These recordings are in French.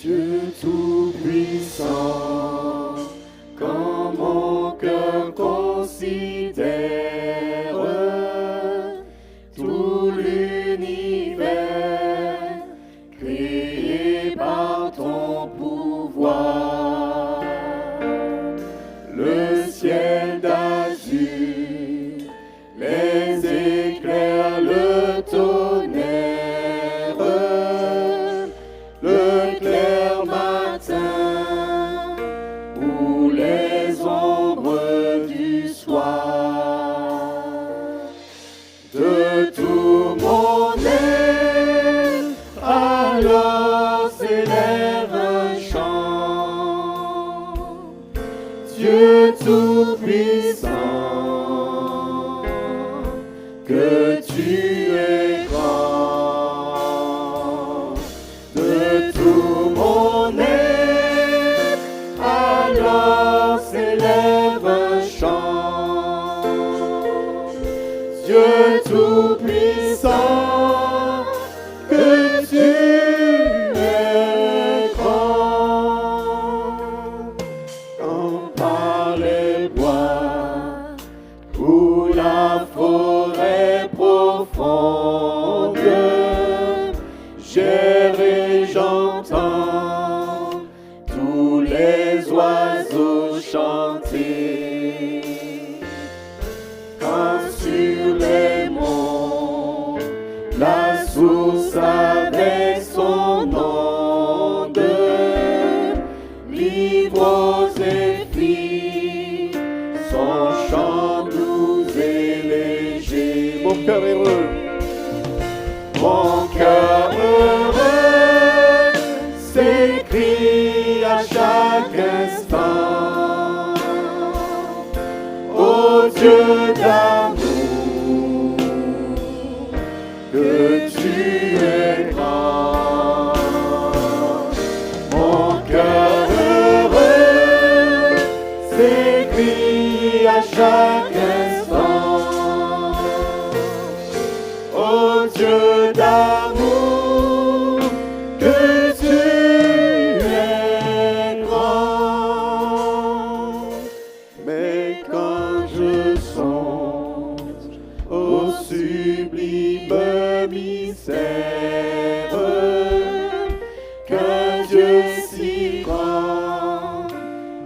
Dieu Tout-Puissant, quand mon cœur considère tout l'univers créé par ton pouvoir, le ciel d'azur, les éclairs, le tonnerre, le clair matin ou les ombres du soir. De tout mon être, alors s'élève un chant. Dieu Tout-Puissant, que tu es grand. De tout mon être, alors s'élève un chant. Dieu Tout-Puissant, que tu es grand. Quand par les bois ou la forêt profonde, j'erre et j'entends tous les oiseaux chanter. Quand sur les monts, la source avec son onde livre aux zéphyrs son chant doux et léger. Mon cœur heureux, mon cœur heureux s'écrie à chaque instant. Ô Dieu d'amour, que tu es grand. Mon cœur heureux s'écrie à chaque instant. Ô Dieu d'amour, que tu es grand. Mais quand je songe au sublime mystère qu'un Dieu si grand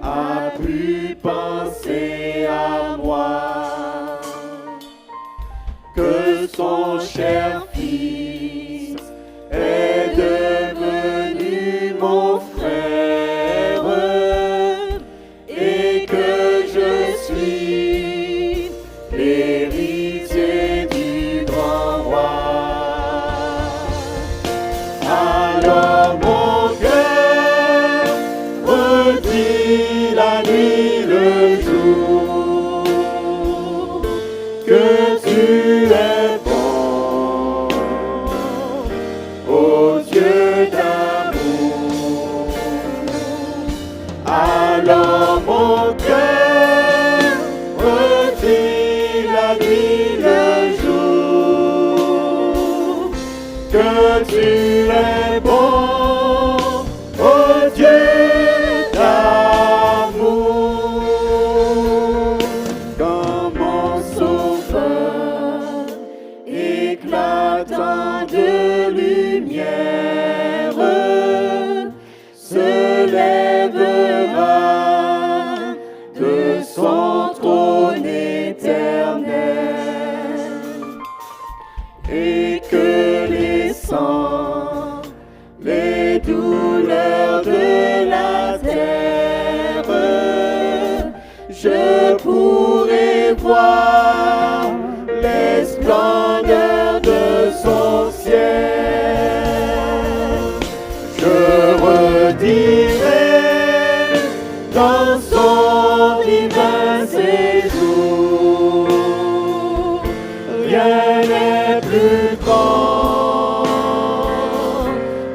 a pu penser à moi, que son cher Fils est devenu mon frère et que je suis l'héritier du grand roi. Alors mon cœur redit la nuit, le jour, que tu es bon, ô Dieu d'amour. Alors mon cœur redit la nuit, le jour, que tu es bon, ô Dieu d'amour. Quand mon sauveur éclatant de lumière se lèvera de son trône éternel, et que les sangs, les douleurs de la terre, je pourrai voir les splendeurs de son ciel. Je redirai dans son divin séjour, rien n'est plus grand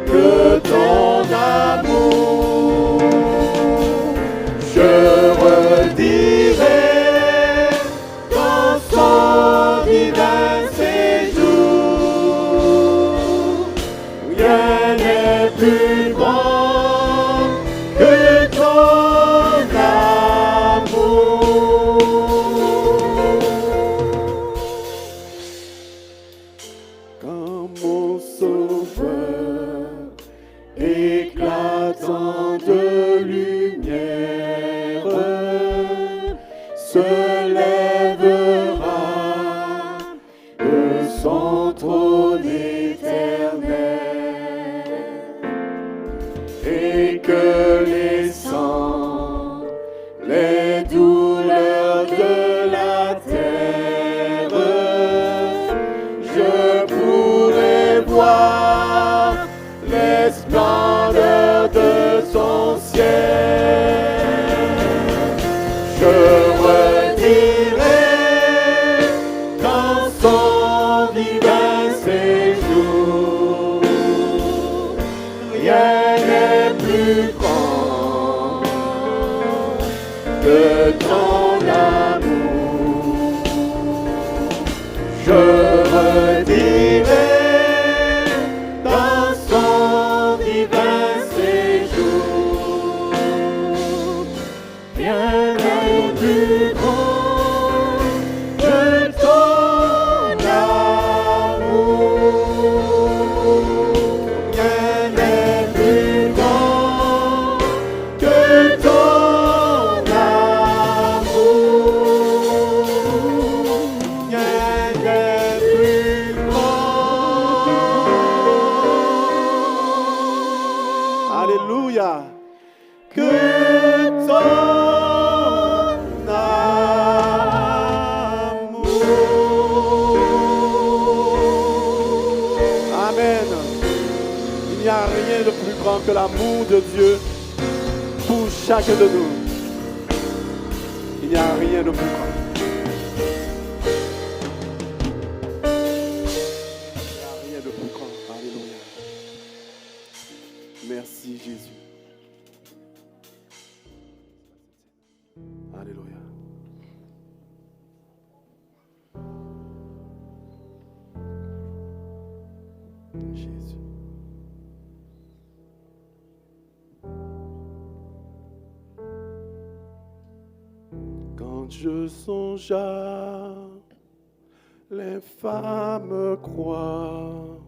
que ton amour. Je redirai dans son divin séjour, rien n'est plus grand les douleurs de la terre, je pourrais voir les splendeurs de son ciel. Je redirai dans son divin séjour, rien n'est plus grand que ton amour. Je redirai dans son divin séjour, rien n'est plus grand que ton amour. Rien n'est plus grand que ton amour. Rien n'est plus grand. Alléluia. Que ton amour. Amen. Il n'y a rien de plus grand que l'amour de Dieu pour chacun de nous. Il n'y a rien de plus grand. Il n'y a rien de plus grand. Alléluia. Merci Jésus. Alléluia. Jésus. Quand je songe à l'infâme croix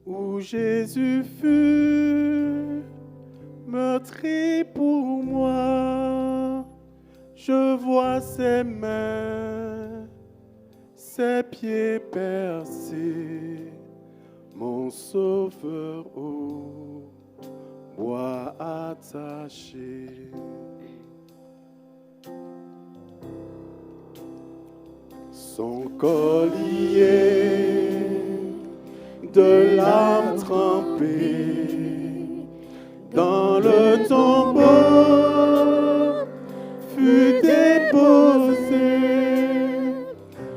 où Jésus fut meurtri pour moi, je vois ses mains, ses pieds percés, mon sauveur au bois attaché. Son collier de larmes trempées dans le tombeau fut déposé,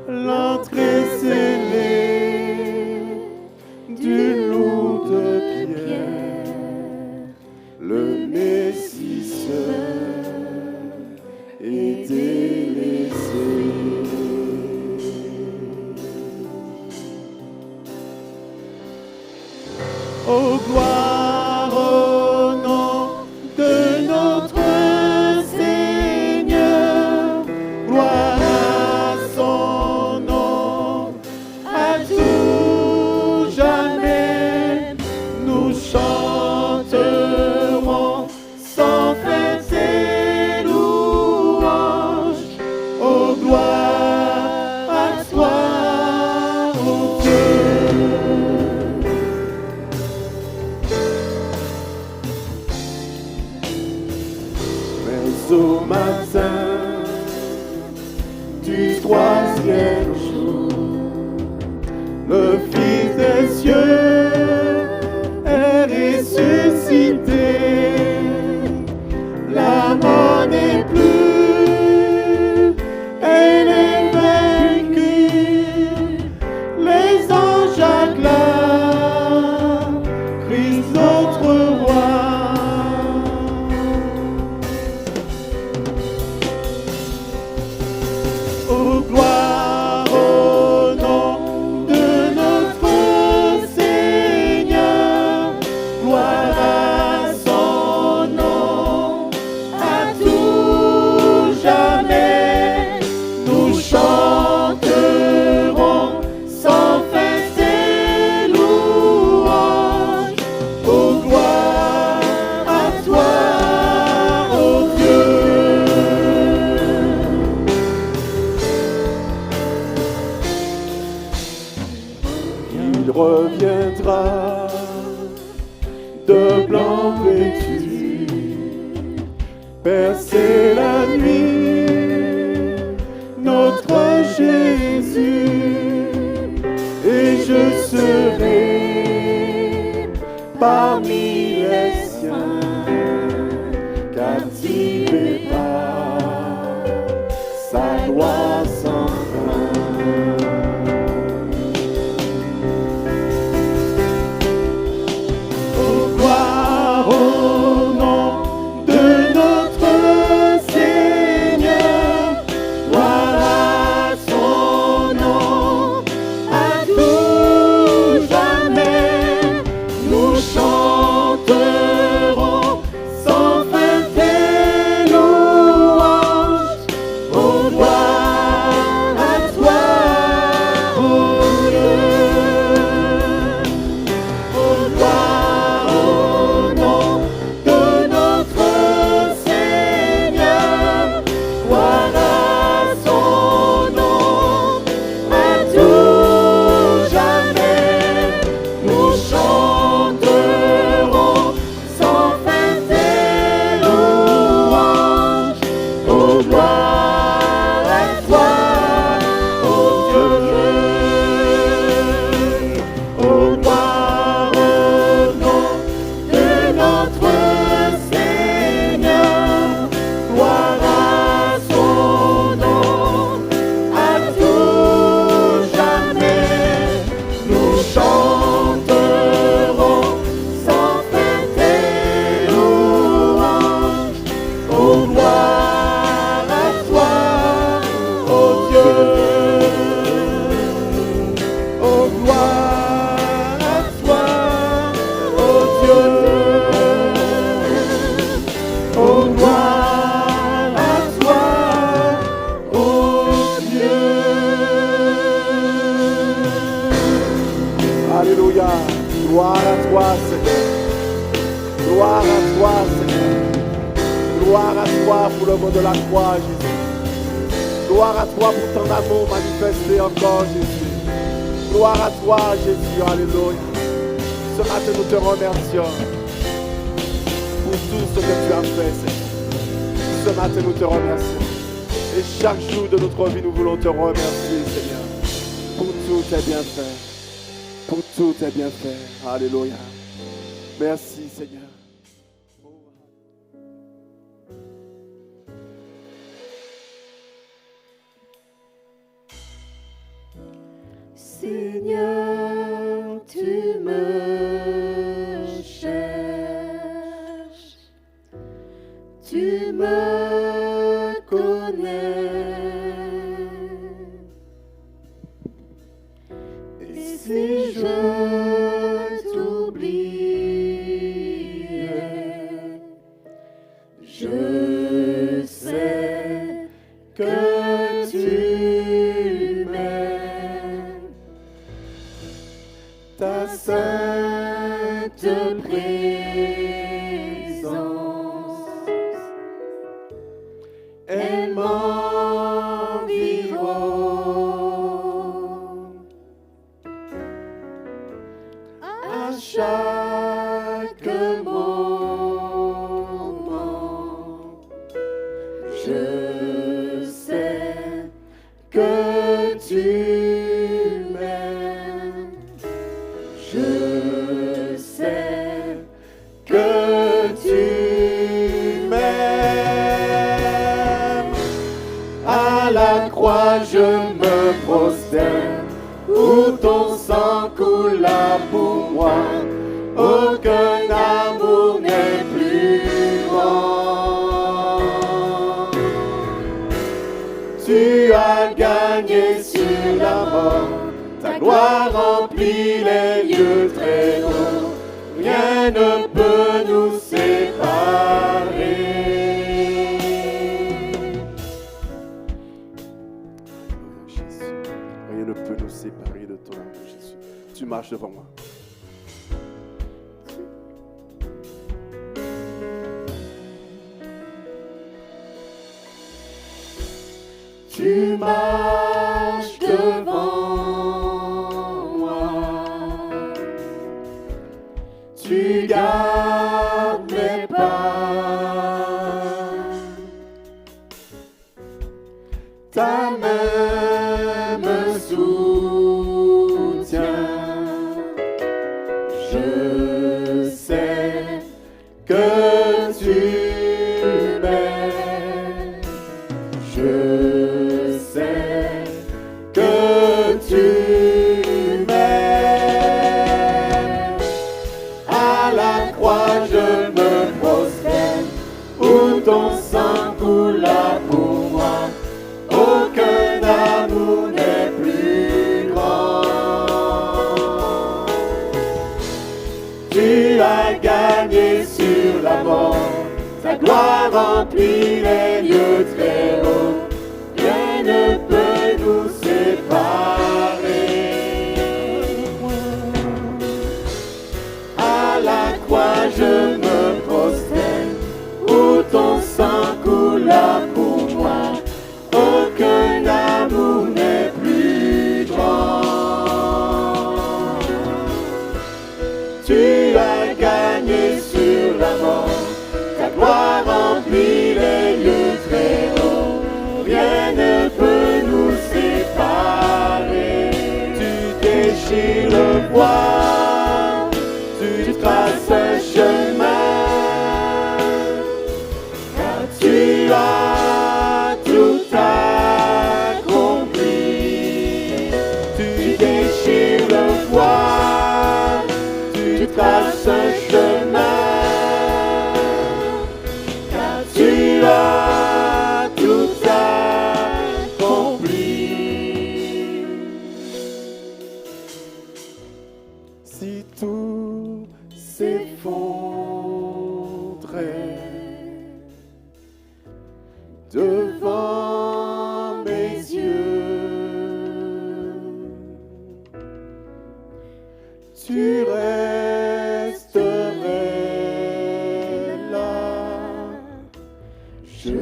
l'entrée scellée d'une lourde pierre, le Messie seul est délaissé. Oh gloire au nom de notre Seigneur, gloire à son nom, à tout jamais, nous chanterons sans fin ses louanges. Oh gloire à toi, oh Dieu. Au matin du troisième jour, le Fils des cieux est ressuscité. La mort n'est plus, elle est vaincue. Les anges acclament Christ notre roi. Oh gloire l'œuvre de la croix, Jésus. Gloire à toi pour ton amour manifesté encore, Jésus. Gloire à toi, Jésus. Alléluia. Ce matin, nous te remercions pour tout ce que tu as fait, Seigneur. Ce matin, nous te remercions. Et chaque jour de notre vie, nous voulons te remercier, Seigneur, pour tout tes bienfaits. Pour tout tes bienfaits. Alléluia. Merci, Seigneur. Seigneur, tu me cherches, tu me connais. Et si je t'oubliais, je sais que tu m'aimes. Ta sainte présence, elle m'environne. À chaque moment, je sais que tu m'aimes. Je sais que tu m'aimes. À la croix je me prosterne, où ton sang coula pour moi. Aucun amour n'est plus grand. Tu as gagné sur la mort. Ta gloire remplit les lieux très hauts. Rien ne peut nous séparer. Jésus, rien ne peut nous séparer de ton amour, Jésus. Tu marches devant moi. Tu marches devant moi, tu gardes mes pas, ta main me soutient. Je sais que tu m'aimes. Je sais que tu m'aimes. À la croix je me prosterne, où ton sang coula pour moi. Aucun amour n'est plus grand. Tu as gagné sur la mort. Ta gloire remplit les lieux très hauts. Rien ne peut nous séparer. À la croix je me prosterne, où ton sang coula pour moi. Aucun amour n'est plus grand. Tu as gagné sur la mort. Ta gloire remplit les lieux très hauts. Rien ne peut nous séparer. Tu déchires le voile, tu traces un chemin, car tu as tout accompli. Tu déchires le voile, tu traces un chemin, car tu as tout accompli. Si tout s'effondrait devant mes yeux, tu resterais là. Je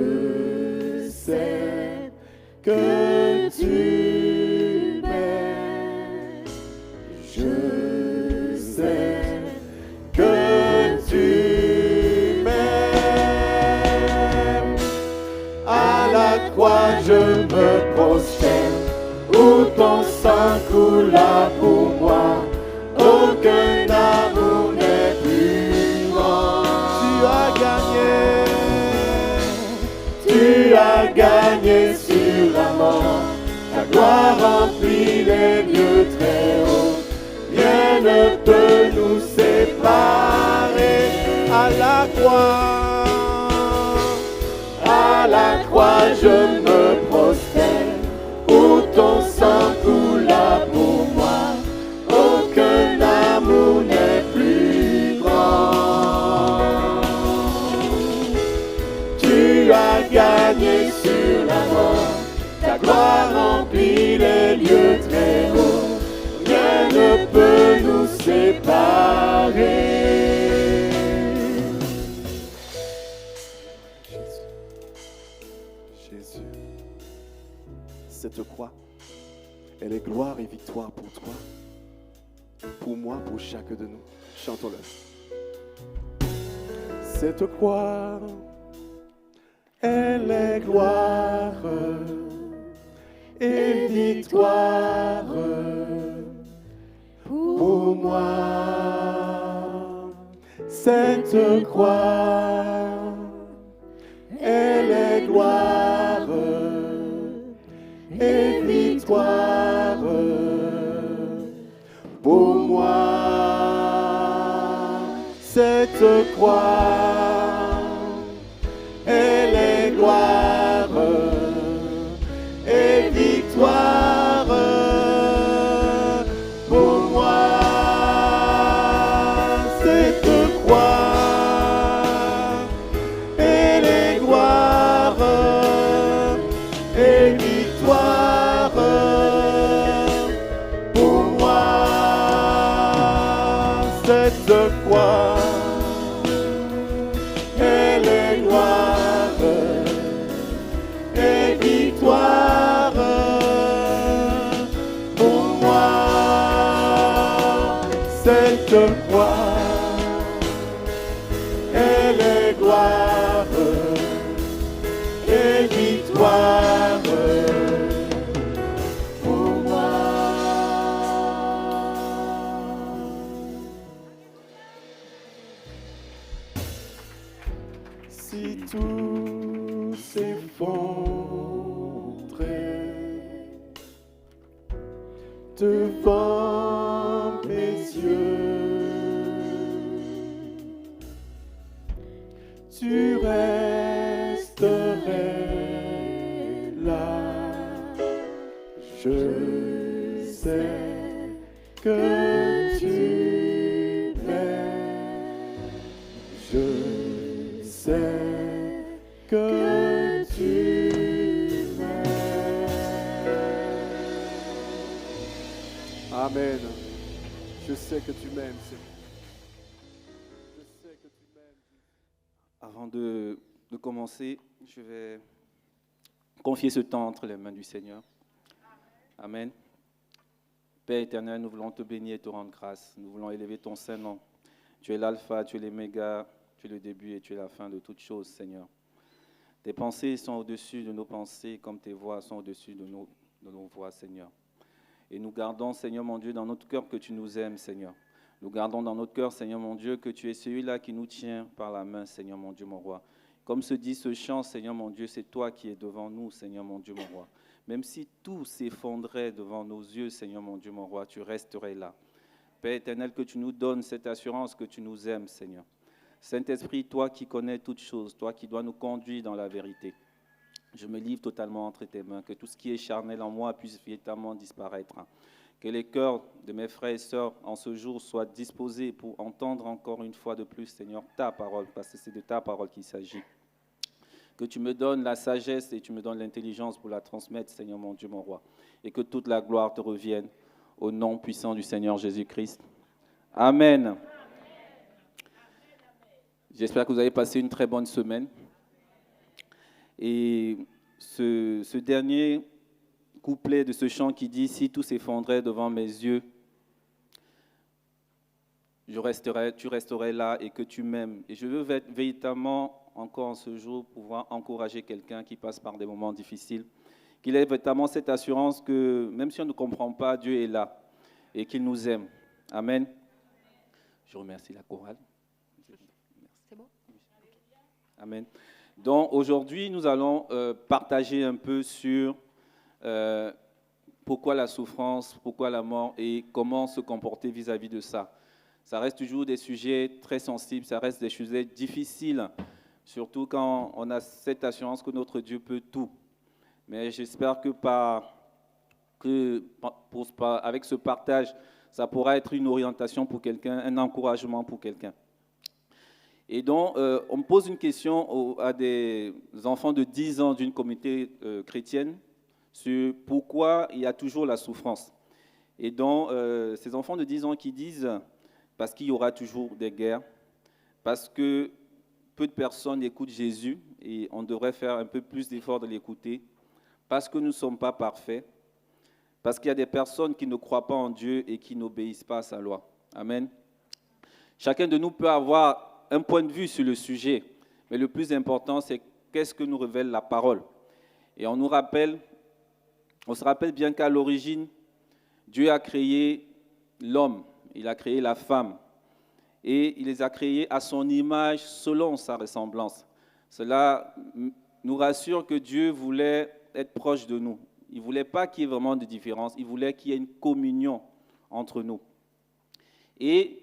que tu m'aimes. Je sais que tu m'aimes. À la croix je me prosterne, où ton sang coula pour moi. Aucun amour n'est plus grand. Tu as gagné sur la mort. Ta gloire remplit les lieux très hauts. Rien ne peut nous séparer. À la croix je me prosterne, où ton sang coula pour moi. Aucun amour n'est plus grand. Tu as gagné sur la mort. Ta gloire remplit les lieux très hauts. Rien ne peut nous séparer. Jésus, cette croix, elle est gloire et victoire pour toi, pour moi, pour chacun de nous. Chantons-le. Cette croix, elle est gloire et victoire pour moi. Cette croix, elle est gloire et victoire pour moi. Cette croix, elle est gloire et victoire pour moi. Cette croix, elle est gloire et victoire pour moi. Cette croix, elle est gloire et victoire pour moi. Cette croix, elle est gloire et victoire pour moi. Si tout s'effondrait devant mes yeux, tu resterais là. Je sais que tu m'aimes. Je sais que tu m'aimes. Amen. Je sais que tu m'aimes, Seigneur. Je sais que tu m'aimes. Avant de commencer, je vais confier ce temps entre les mains du Seigneur. Amen. Père éternel, nous voulons te bénir et te rendre grâce. Nous voulons élever ton saint nom. Tu es l'alpha, tu es l'oméga, tu es le début et tu es la fin de toutes choses, Seigneur. Tes pensées sont au-dessus de nos pensées, comme tes voix sont au-dessus de nos voix, Seigneur. Et nous gardons, Seigneur mon Dieu, dans notre cœur que tu nous aimes, Seigneur. Nous gardons dans notre cœur, Seigneur mon Dieu, que tu es celui-là qui nous tient par la main, Seigneur mon Dieu, mon roi. Comme se dit ce chant, Seigneur mon Dieu, c'est toi qui es devant nous, Seigneur mon Dieu, mon roi. Même si tout s'effondrait devant nos yeux, Seigneur mon Dieu, mon roi, tu resterais là. Père éternel, que tu nous donnes cette assurance que tu nous aimes, Seigneur. Saint-Esprit, toi qui connais toutes choses, toi qui dois nous conduire dans la vérité. Je me livre totalement entre tes mains, que tout ce qui est charnel en moi puisse véritablement disparaître. Que les cœurs de mes frères et sœurs en ce jour soient disposés pour entendre encore une fois de plus, Seigneur, ta parole, parce que c'est de ta parole qu'il s'agit. Que tu me donnes la sagesse et tu me donnes l'intelligence pour la transmettre, Seigneur mon Dieu, mon roi. Et que toute la gloire te revienne au nom puissant du Seigneur Jésus-Christ. Amen. J'espère que vous avez passé une très bonne semaine. Et ce dernier couplet de ce chant qui dit « Si tout s'effondrait devant mes yeux, tu resterais là et que tu m'aimes. » Et je veux véritablement, encore en ce jour, pouvoir encourager quelqu'un qui passe par des moments difficiles, qu'il ait véritablement cette assurance que même si on ne comprend pas, Dieu est là et qu'il nous aime. Amen. Je remercie la chorale. C'est bon? Amen. Donc aujourd'hui, nous allons partager un peu sur pourquoi la souffrance, pourquoi la mort et comment se comporter vis-à-vis de ça. Ça reste toujours des sujets très sensibles, ça reste des sujets difficiles, surtout quand on a cette assurance que notre Dieu peut tout. Mais j'espère que avec ce partage, ça pourra être une orientation pour quelqu'un, un encouragement pour quelqu'un. Et donc, on me pose une question à des enfants de 10 ans d'une communauté chrétienne sur pourquoi il y a toujours la souffrance. Et donc, ces enfants de 10 ans qui disent parce qu'il y aura toujours des guerres, parce que peu de personnes écoutent Jésus et on devrait faire un peu plus d'efforts de l'écouter, parce que nous ne sommes pas parfaits, parce qu'il y a des personnes qui ne croient pas en Dieu et qui n'obéissent pas à sa loi. Amen. Chacun de nous peut avoir un point de vue sur le sujet, mais le plus important, c'est qu'est-ce que nous révèle la parole. Et on se rappelle bien qu'à l'origine, Dieu a créé l'homme, il a créé la femme, et il les a créés à son image, selon sa ressemblance. Cela nous rassure que Dieu voulait être proche de nous. Il ne voulait pas qu'il y ait vraiment de différence, il voulait qu'il y ait une communion entre nous. Et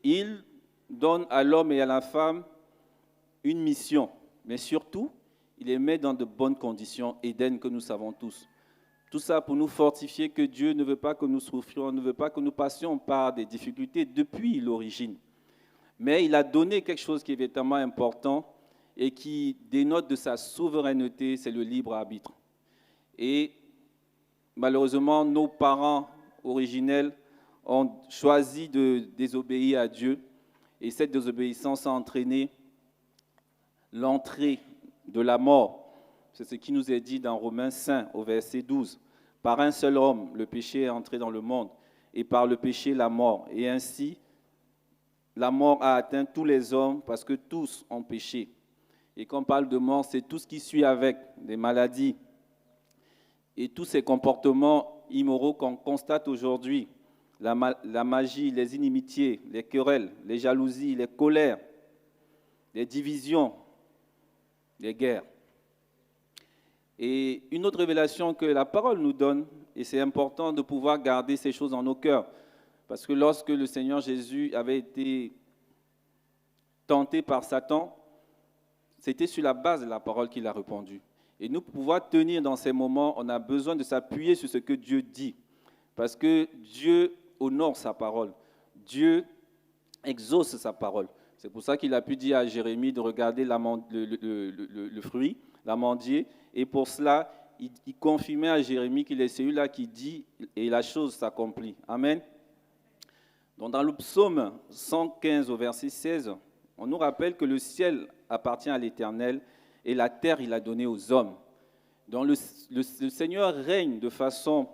il donne à l'homme et à la femme une mission, mais surtout, il les met dans de bonnes conditions, Éden que nous savons tous. Tout ça pour nous fortifier que Dieu ne veut pas que nous souffrions, ne veut pas que nous passions par des difficultés depuis l'origine. Mais il a donné quelque chose qui est véritablement important et qui dénote de sa souveraineté, c'est le libre arbitre. Et malheureusement, nos parents originels ont choisi de désobéir à Dieu. Et cette désobéissance a entraîné l'entrée de la mort. C'est ce qui nous est dit dans Romains 5, au verset 12. Par un seul homme, le péché est entré dans le monde, et par le péché, la mort. Et ainsi, la mort a atteint tous les hommes parce que tous ont péché. Et quand on parle de mort, c'est tout ce qui suit avec, des maladies et tous ces comportements immoraux qu'on constate aujourd'hui. La magie, les inimitiés, les querelles, les jalousies, les colères, les divisions, les guerres. Et une autre révélation que la parole nous donne, et c'est important de pouvoir garder ces choses en nos cœurs, parce que lorsque le Seigneur Jésus avait été tenté par Satan, c'était sur la base de la parole qu'il a répondu. Et nous, pour pouvoir tenir dans ces moments, on a besoin de s'appuyer sur ce que Dieu dit, parce que Dieu honore sa parole. Dieu exauce sa parole. C'est pour ça qu'il a pu dire à Jérémie de regarder le fruit, l'amandier, et pour cela, il confirmait à Jérémie qu'il est celui-là qui dit et la chose s'accomplit. Amen. Donc dans le psaume 115 au verset 16, on nous rappelle que le ciel appartient à l'Éternel et la terre il a donné aux hommes. Donc le Seigneur règne de façon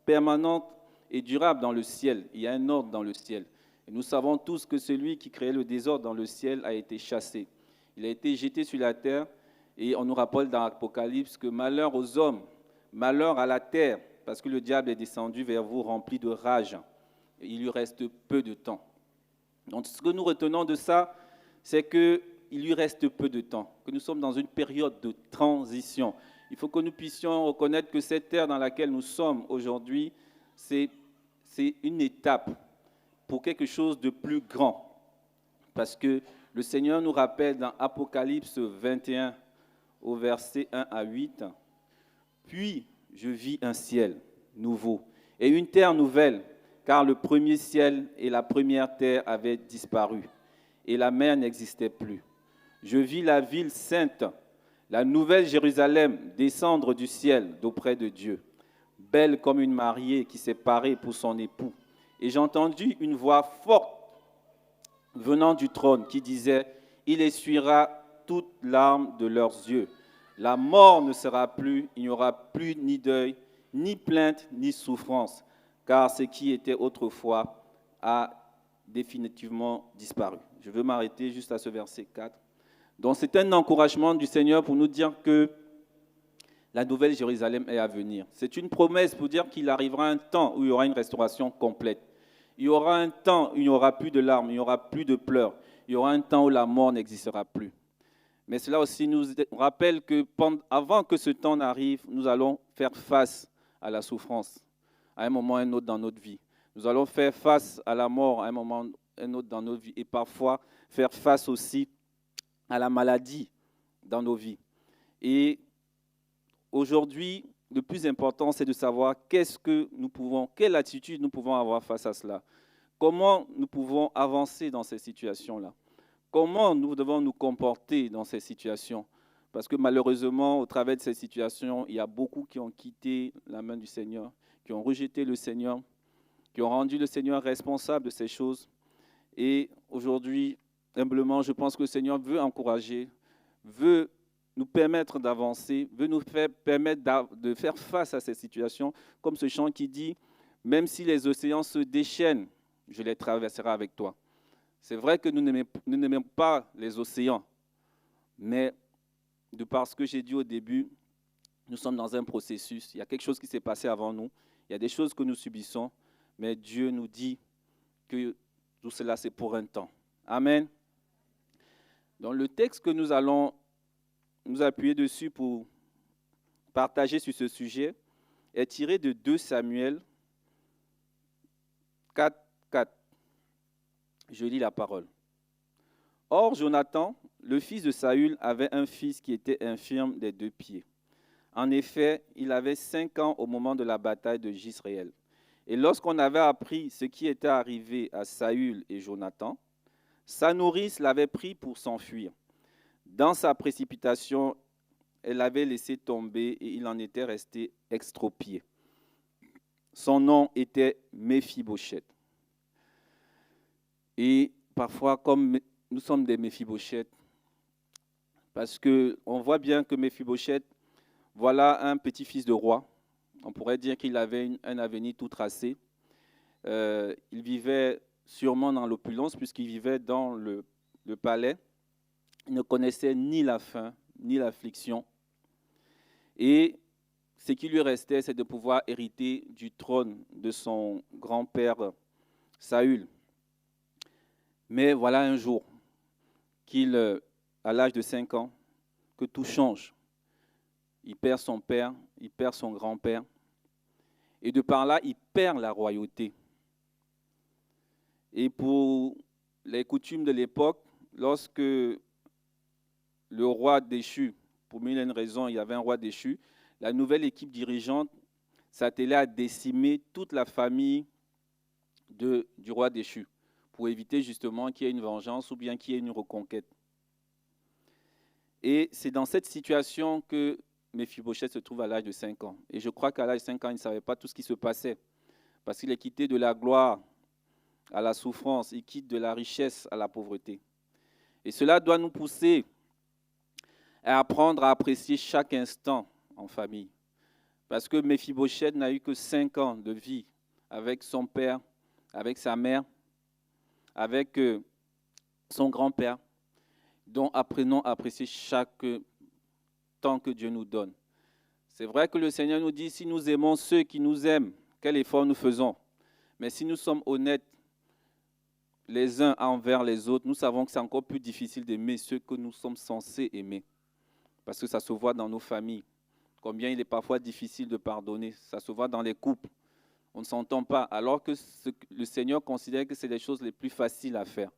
permanente et durable dans le ciel. Il y a un ordre dans le ciel. Et nous savons tous que celui qui créait le désordre dans le ciel a été chassé. Il a été jeté sur la terre et on nous rappelle dans l'Apocalypse que malheur aux hommes, malheur à la terre, parce que le diable est descendu vers vous rempli de rage. Il lui reste peu de temps. Donc ce que nous retenons de ça, c'est qu'il lui reste peu de temps, que nous sommes dans une période de transition. Il faut que nous puissions reconnaître que cette terre dans laquelle nous sommes aujourd'hui, c'est une étape pour quelque chose de plus grand. Parce que le Seigneur nous rappelle dans Apocalypse 21, au verset 1 à 8, « Puis je vis un ciel nouveau et une terre nouvelle, car le premier ciel et la première terre avaient disparu, et la mer n'existait plus. Je vis la ville sainte, la nouvelle Jérusalem, descendre du ciel d'auprès de Dieu, belle comme une mariée qui s'est parée pour son époux. Et j'ai entendu une voix forte venant du trône qui disait, « Il essuiera toutes larmes de leurs yeux. La mort ne sera plus, il n'y aura plus ni deuil, ni plainte, ni souffrance, car ce qui était autrefois a définitivement disparu. Je veux m'arrêter juste à ce verset 4. Donc c'est un encouragement du Seigneur pour nous dire que la nouvelle Jérusalem est à venir. C'est une promesse pour dire qu'il arrivera un temps où il y aura une restauration complète. Il y aura un temps où il n'y aura plus de larmes, il n'y aura plus de pleurs. Il y aura un temps où la mort n'existera plus. Mais cela aussi nous rappelle que avant que ce temps n'arrive, nous allons faire face à la souffrance à un moment ou un autre dans notre vie. Nous allons faire face à la mort à un moment ou un autre dans notre vie et parfois faire face aussi à la maladie dans nos vies. Et aujourd'hui, le plus important, c'est de savoir quelle attitude nous pouvons avoir face à cela. Comment nous pouvons avancer dans ces situations-là? Comment nous devons nous comporter dans ces situations? Parce que malheureusement, au travers de ces situations, il y a beaucoup qui ont quitté la main du Seigneur, qui ont rejeté le Seigneur, qui ont rendu le Seigneur responsable de ces choses. Et aujourd'hui, humblement, je pense que le Seigneur veut encourager, veut nous permettre d'avancer, veut nous permettre de faire face à ces situations, comme ce chant qui dit « Même si les océans se déchaînent, je les traverserai avec toi ». C'est vrai que nous n'aimons pas les océans, mais de par ce que j'ai dit au début, nous sommes dans un processus. Il y a quelque chose qui s'est passé avant nous, il y a des choses que nous subissons, mais Dieu nous dit que tout cela, c'est pour un temps. Amen. Dans le texte que nous allons nous appuyer dessus pour partager sur ce sujet est tiré de 2 Samuel 4, 4. Je lis la parole. Or, Jonathan, le fils de Saül, avait un fils qui était infirme des 2 pieds. En effet, il avait 5 ans au moment de la bataille de Jisréel. Et lorsqu'on avait appris ce qui était arrivé à Saül et Jonathan, sa nourrice l'avait pris pour s'enfuir. Dans sa précipitation, elle l'avait laissé tomber et il en était resté extropié. Son nom était Méphibosheth. Et parfois, comme nous sommes des Méphibosheth, parce qu'on voit bien que Méphibosheth, voilà un petit-fils de roi. On pourrait dire qu'il avait un avenir tout tracé. Il vivait sûrement dans l'opulence puisqu'il vivait dans le palais. Il ne connaissait ni la faim, ni l'affliction. Et ce qui lui restait, c'est de pouvoir hériter du trône de son grand-père Saül. Mais voilà un jour à l'âge de 5 ans, que tout change. Il perd son père, il perd son grand-père. Et de par là, il perd la royauté. Et pour les coutumes de l'époque, lorsque le roi déchu, pour mille et une raisons, il y avait un roi déchu, la nouvelle équipe dirigeante s'attelait à décimer toute la famille du roi déchu, pour éviter justement qu'il y ait une vengeance ou bien qu'il y ait une reconquête. Et c'est dans cette situation que Méphibosheth se trouve à l'âge de 5 ans. Et je crois qu'à l'âge de 5 ans, il ne savait pas tout ce qui se passait. Parce qu'il est quitté de la gloire à la souffrance, il quitte de la richesse à la pauvreté. Et cela doit nous pousser à apprendre à apprécier chaque instant en famille. Parce que Méphibosheth n'a eu que 5 ans de vie avec son père, avec sa mère, avec son grand-père. Donc apprenons à apprécier chaque temps que Dieu nous donne. C'est vrai que le Seigneur nous dit, si nous aimons ceux qui nous aiment, quel effort nous faisons? Mais si nous sommes honnêtes les uns envers les autres, nous savons que c'est encore plus difficile d'aimer ceux que nous sommes censés aimer. Parce que ça se voit dans nos familles. Combien il est parfois difficile de pardonner. Ça se voit dans les couples. On ne s'entend pas, alors que le Seigneur considère que c'est les choses les plus faciles à faire.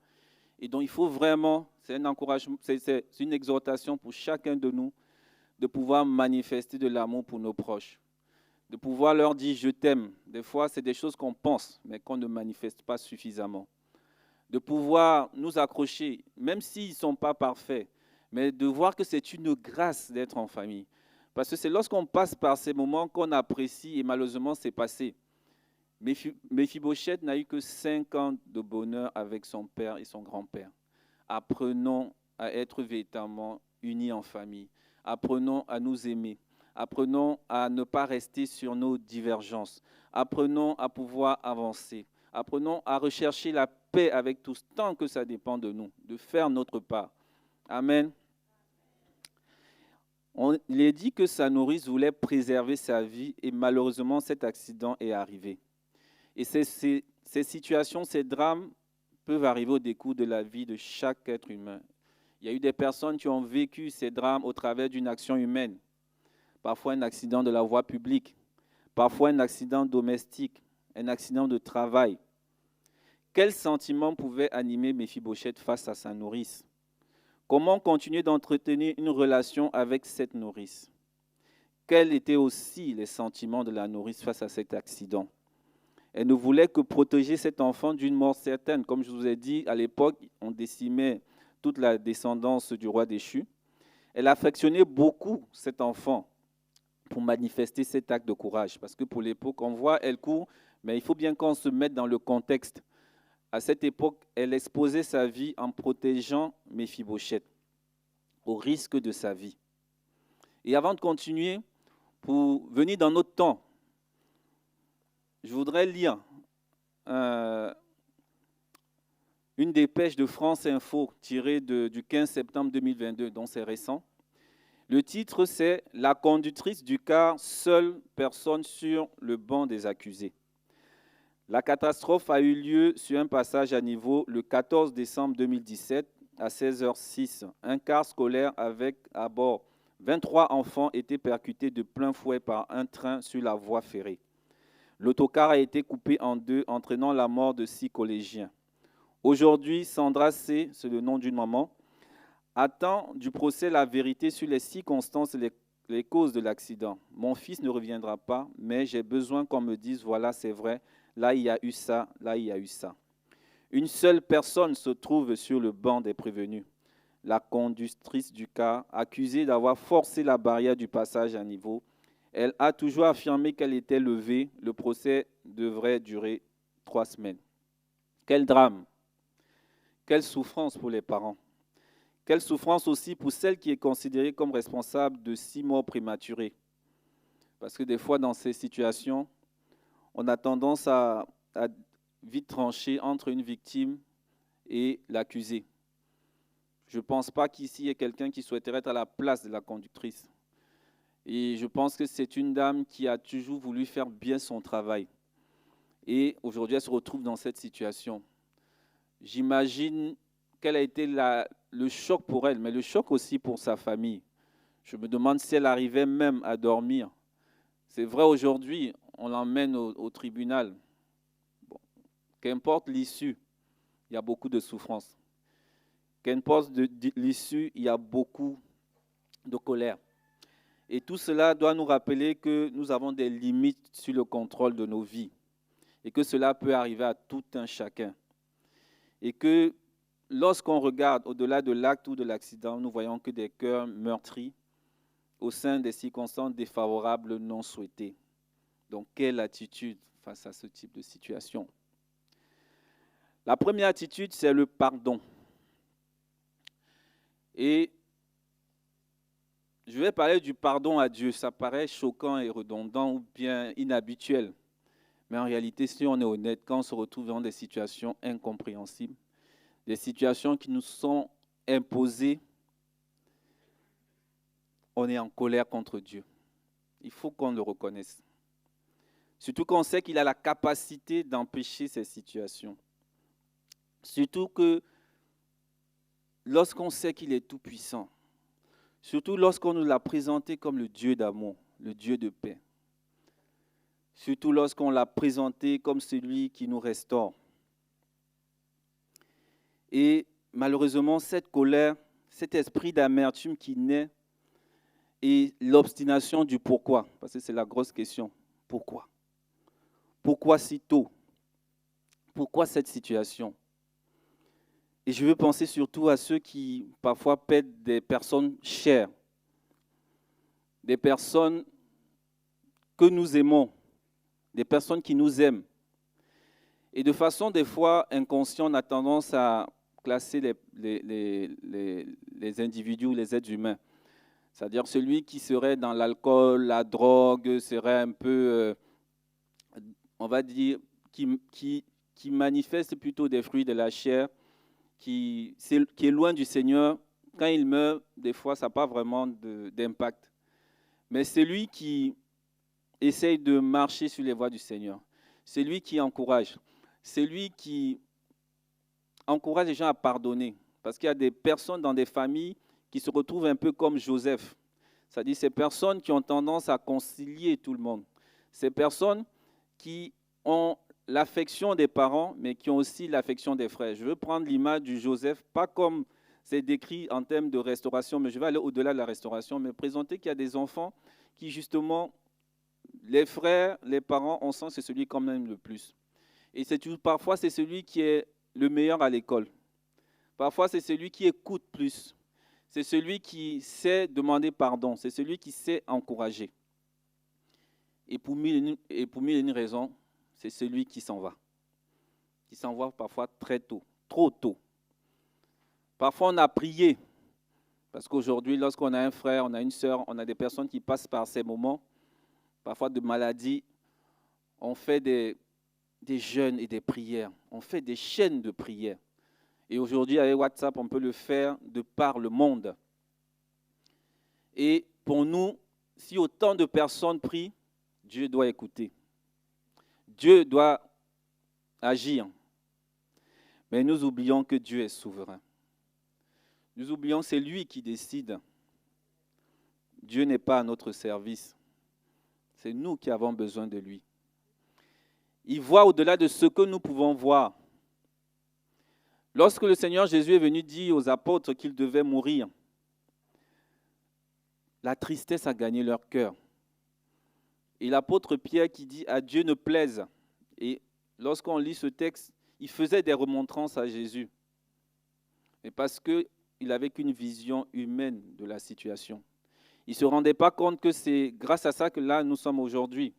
Et donc il faut vraiment, c'est un encouragement, c'est une exhortation pour chacun de nous de pouvoir manifester de l'amour pour nos proches. De pouvoir leur dire « je t'aime ». Des fois, c'est des choses qu'on pense, mais qu'on ne manifeste pas suffisamment. De pouvoir nous accrocher, même s'ils ne sont pas parfaits, mais de voir que c'est une grâce d'être en famille. Parce que c'est lorsqu'on passe par ces moments qu'on apprécie, et malheureusement, c'est passé. Méphibosheth n'a eu que 5 ans de bonheur avec son père et son grand-père. Apprenons à être véritablement unis en famille. Apprenons à nous aimer. Apprenons à ne pas rester sur nos divergences. Apprenons à pouvoir avancer. Apprenons à rechercher la paix avec tous, tant que ça dépend de nous, de faire notre part. Amen. Il est dit que sa nourrice voulait préserver sa vie et malheureusement cet accident est arrivé. Et ces situations, ces drames peuvent arriver au décours de la vie de chaque être humain. Il y a eu des personnes qui ont vécu ces drames au travers d'une action humaine. Parfois un accident de la voie publique, parfois un accident domestique, un accident de travail. Quel sentiment pouvait animer Méphibosheth face à sa nourrice? Comment continuer d'entretenir une relation avec cette nourrice? Quels étaient aussi les sentiments de la nourrice face à cet accident? Elle ne voulait que protéger cet enfant d'une mort certaine. Comme je vous ai dit, à l'époque, on décimait toute la descendance du roi déchu. Elle affectionnait beaucoup cet enfant pour manifester cet acte de courage. Parce que pour l'époque, on voit, elle court, mais il faut bien qu'on se mette dans le contexte. À cette époque, elle exposait sa vie en protégeant Méphibosheth au risque de sa vie. Et avant de continuer, pour venir dans notre temps, je voudrais lire une dépêche de France Info tirée du 15 septembre 2022, donc c'est récent. Le titre, c'est « La conductrice du car, seule personne sur le banc des accusés ». La catastrophe a eu lieu sur un passage à niveau le 14 décembre 2017 à 16h06. Un car scolaire avec à bord 23 enfants était percuté de plein fouet par un train sur la voie ferrée. L'autocar a été coupé en deux, entraînant la mort de 6 collégiens. Aujourd'hui, Sandra C., c'est le nom d'une maman, attend du procès la vérité sur les circonstances et les causes de l'accident. Mon fils ne reviendra pas, mais j'ai besoin qu'on me dise, voilà, c'est vrai, là il y a eu ça, là il y a eu ça. Une seule personne se trouve sur le banc des prévenus, la conductrice du car, accusée d'avoir forcé la barrière du passage à niveau. Elle a toujours affirmé qu'elle était levée. Le procès devrait durer 3 semaines. Quel drame! Quelle souffrance pour les parents! Quelle souffrance aussi pour celle qui est considérée comme responsable de 6 morts prématurées. Parce que des fois, dans ces situations, on a tendance à vite trancher entre une victime et l'accusé. Je ne pense pas qu'ici, il y ait quelqu'un qui souhaiterait être à la place de la conductrice. Et je pense que c'est une dame qui a toujours voulu faire bien son travail. Et aujourd'hui, elle se retrouve dans cette situation. J'imagine quel a été le choc pour elle, mais le choc aussi pour sa famille. Je me demande si elle arrivait même à dormir. C'est vrai, aujourd'hui, on l'emmène au tribunal. Bon, qu'importe l'issue, il y a beaucoup de souffrance. Qu'importe l'issue, il y a beaucoup de colère. Et tout cela doit nous rappeler que nous avons des limites sur le contrôle de nos vies et que cela peut arriver à tout un chacun. Et que lorsqu'on regarde au-delà de l'acte ou de l'accident, nous voyons que des cœurs meurtris au sein des circonstances défavorables non souhaitées. Donc, quelle attitude face à ce type de situation? La première attitude, c'est le pardon. Et je vais parler du pardon à Dieu. Ça paraît choquant et redondant ou bien inhabituel. Mais en réalité, si on est honnête, quand on se retrouve dans des situations incompréhensibles, des situations qui nous sont imposées, on est en colère contre Dieu. Il faut qu'on le reconnaisse. Surtout qu'on sait qu'il a la capacité d'empêcher ces situations. Surtout que lorsqu'on sait qu'il est tout-puissant, surtout lorsqu'on nous l'a présenté comme le Dieu d'amour, le Dieu de paix. Surtout lorsqu'on l'a présenté comme celui qui nous restaure. Et malheureusement, cette colère, cet esprit d'amertume qui naît et l'obstination du pourquoi, parce que c'est la grosse question. Pourquoi? Pourquoi si tôt? Pourquoi cette situation? Et je veux penser surtout à ceux qui parfois perdent des personnes chères, des personnes que nous aimons, des personnes qui nous aiment. Et de façon des fois inconsciente, on a tendance à classer les individus, les êtres humains. C'est-à-dire celui qui serait dans l'alcool, la drogue, serait un peu, on va dire, qui manifeste plutôt des fruits de la chair, qui est loin du Seigneur. Quand il meurt, des fois, ça n'a pas vraiment d'impact. Mais celui qui essaye de marcher sur les voies du Seigneur, celui qui encourage, celui qui encourage les gens à pardonner. Parce qu'il y a des personnes dans des familles qui se retrouvent un peu comme Joseph. C'est-à-dire ces personnes qui ont tendance à concilier tout le monde. Ces personnes qui ont l'affection des parents, mais qui ont aussi l'affection des frères. Je veux prendre l'image du Joseph, pas comme c'est décrit en termes de restauration, mais je vais aller au-delà de la restauration, mais présenter qu'il y a des enfants qui, justement, les frères, les parents, on sent que c'est celui qu'on aime le plus. Et parfois, c'est celui qui est le meilleur à l'école. Parfois, c'est celui qui écoute plus. C'est celui qui sait demander pardon. C'est celui qui sait encourager. Et pour mille et une raisons, c'est celui qui s'en va. Qui s'en va parfois très tôt, trop tôt. Parfois, on a prié. Parce qu'aujourd'hui, lorsqu'on a un frère, on a une sœur, on a des personnes qui passent par ces moments, parfois de maladie, on fait des jeûnes et des prières. On fait des chaînes de prières. Et aujourd'hui, avec WhatsApp, on peut le faire de par le monde. Et pour nous, si autant de personnes prient, Dieu doit écouter. Dieu doit agir. Mais nous oublions que Dieu est souverain. Nous oublions que c'est lui qui décide. Dieu n'est pas à notre service. C'est nous qui avons besoin de lui. Il voit au-delà de ce que nous pouvons voir. Lorsque le Seigneur Jésus est venu dire aux apôtres qu'ils devaient mourir, la tristesse a gagné leur cœur. Et l'apôtre Pierre qui dit « à Dieu ne plaise ». Et lorsqu'on lit ce texte, il faisait des remontrances à Jésus. Mais parce qu'il avait qu'une vision humaine de la situation. Il ne se rendait pas compte que c'est grâce à ça que là, nous sommes aujourd'hui.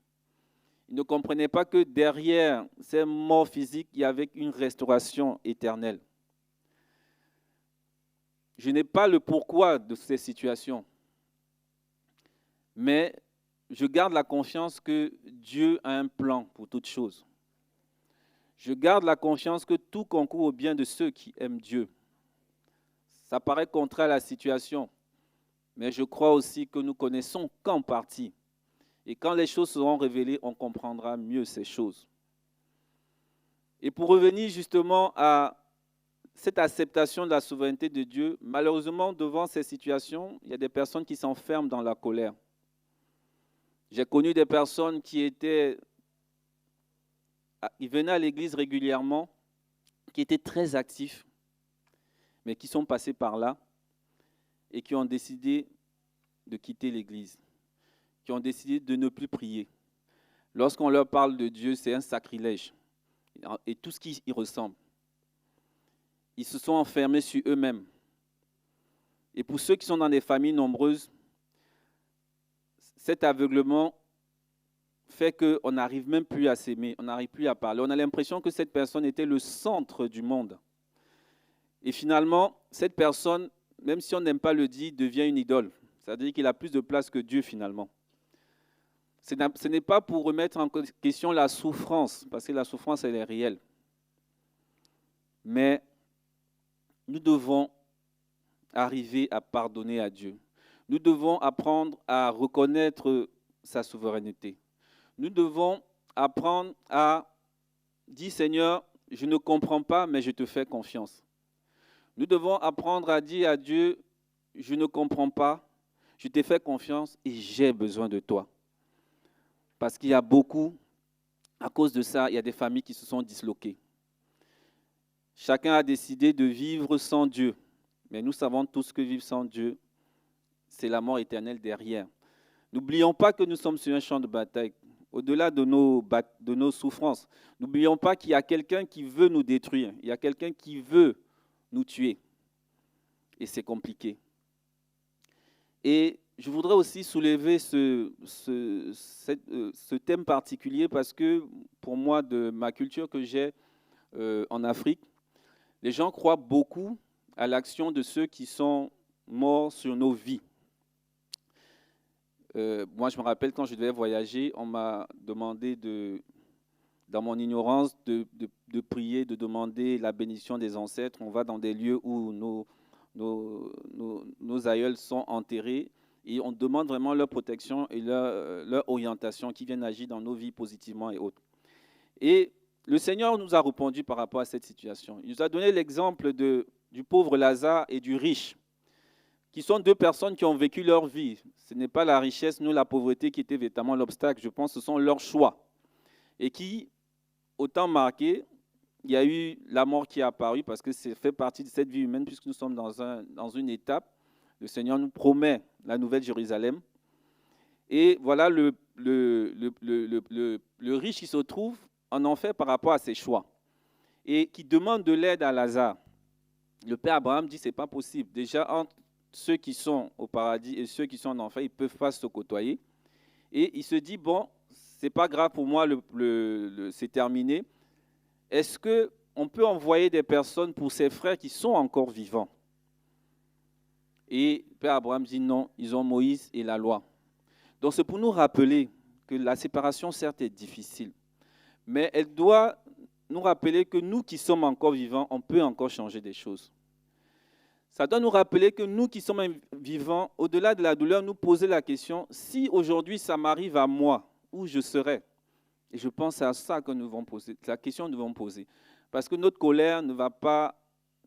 Il ne comprenait pas que derrière ces morts physiques, il y avait une restauration éternelle. Je n'ai pas le pourquoi de ces situations, mais je garde la confiance que Dieu a un plan pour toutes choses. Je garde la confiance que tout concourt au bien de ceux qui aiment Dieu. Ça paraît contraire à la situation, mais je crois aussi que nous connaissons qu'en partie. Et quand les choses seront révélées, on comprendra mieux ces choses. Et pour revenir justement à cette acceptation de la souveraineté de Dieu, malheureusement, devant ces situations, il y a des personnes qui s'enferment dans la colère. J'ai connu des personnes qui venaient à l'église régulièrement, qui étaient très actifs, mais qui sont passés par là et qui ont décidé de quitter l'église, qui ont décidé de ne plus prier. Lorsqu'on leur parle de Dieu, c'est un sacrilège et tout ce qui y ressemble. Ils se sont enfermés sur eux-mêmes. Et pour ceux qui sont dans des familles nombreuses, cet aveuglement fait qu'on n'arrive même plus à s'aimer, on n'arrive plus à parler. On a l'impression que cette personne était le centre du monde. Et finalement, cette personne, même si on n'aime pas le dire, devient une idole. C'est-à-dire qu'il a plus de place que Dieu finalement. Ce n'est pas pour remettre en question la souffrance, parce que la souffrance, elle est réelle. Mais nous devons arriver à pardonner à Dieu. Nous devons apprendre à reconnaître sa souveraineté. Nous devons apprendre à dire, Seigneur, je ne comprends pas, mais je te fais confiance. Nous devons apprendre à dire à Dieu, je ne comprends pas, je te fais confiance et j'ai besoin de toi. Parce qu'il y a beaucoup, à cause de ça, il y a des familles qui se sont disloquées. Chacun a décidé de vivre sans Dieu. Mais nous savons tous que vivre sans Dieu, c'est la mort éternelle derrière. N'oublions pas que nous sommes sur un champ de bataille. Au-delà de nos souffrances, n'oublions pas qu'il y a quelqu'un qui veut nous détruire. Il y a quelqu'un qui veut nous tuer. Et c'est compliqué. Et je voudrais aussi soulever ce thème particulier parce que pour moi, de ma culture que j'ai en Afrique, les gens croient beaucoup à l'action de ceux qui sont morts sur nos vies. Moi, je me rappelle quand je devais voyager, on m'a demandé dans mon ignorance, de prier, de demander la bénédiction des ancêtres. On va dans des lieux où nos aïeuls sont enterrés et on demande vraiment leur protection et leur orientation qui viennent agir dans nos vies positivement et autres. Et le Seigneur nous a répondu par rapport à cette situation. Il nous a donné l'exemple du pauvre Lazare et du riche, qui sont deux personnes qui ont vécu leur vie. Ce n'est pas la richesse, nous, la pauvreté qui était véritablement l'obstacle. Je pense que ce sont leurs choix. Et qui, au temps marqué, il y a eu la mort qui est apparue parce que c'est fait partie de cette vie humaine puisque nous sommes dans une étape. Le Seigneur nous promet la nouvelle Jérusalem. Et voilà le riche qui se trouve en enfer par rapport à ses choix et qui demande de l'aide à Lazare. Le père Abraham dit que ce n'est pas possible. Déjà, entre ceux qui sont au paradis et ceux qui sont en enfer, ils ne peuvent pas se côtoyer. Et il se dit, bon, ce n'est pas grave pour moi, c'est terminé. Est-ce qu'on peut envoyer des personnes pour ses frères qui sont encore vivants? Et Père Abraham dit non, ils ont Moïse et la loi. Donc c'est pour nous rappeler que la séparation, certes, est difficile, mais elle doit nous rappeler que nous qui sommes encore vivants, on peut encore changer des choses. Ça doit nous rappeler que nous qui sommes vivants, au-delà de la douleur, nous poser la question, si aujourd'hui ça m'arrive à moi, où je serais? Et je pense à ça que nous devons poser, la question que nous devons poser. Parce que notre colère ne va pas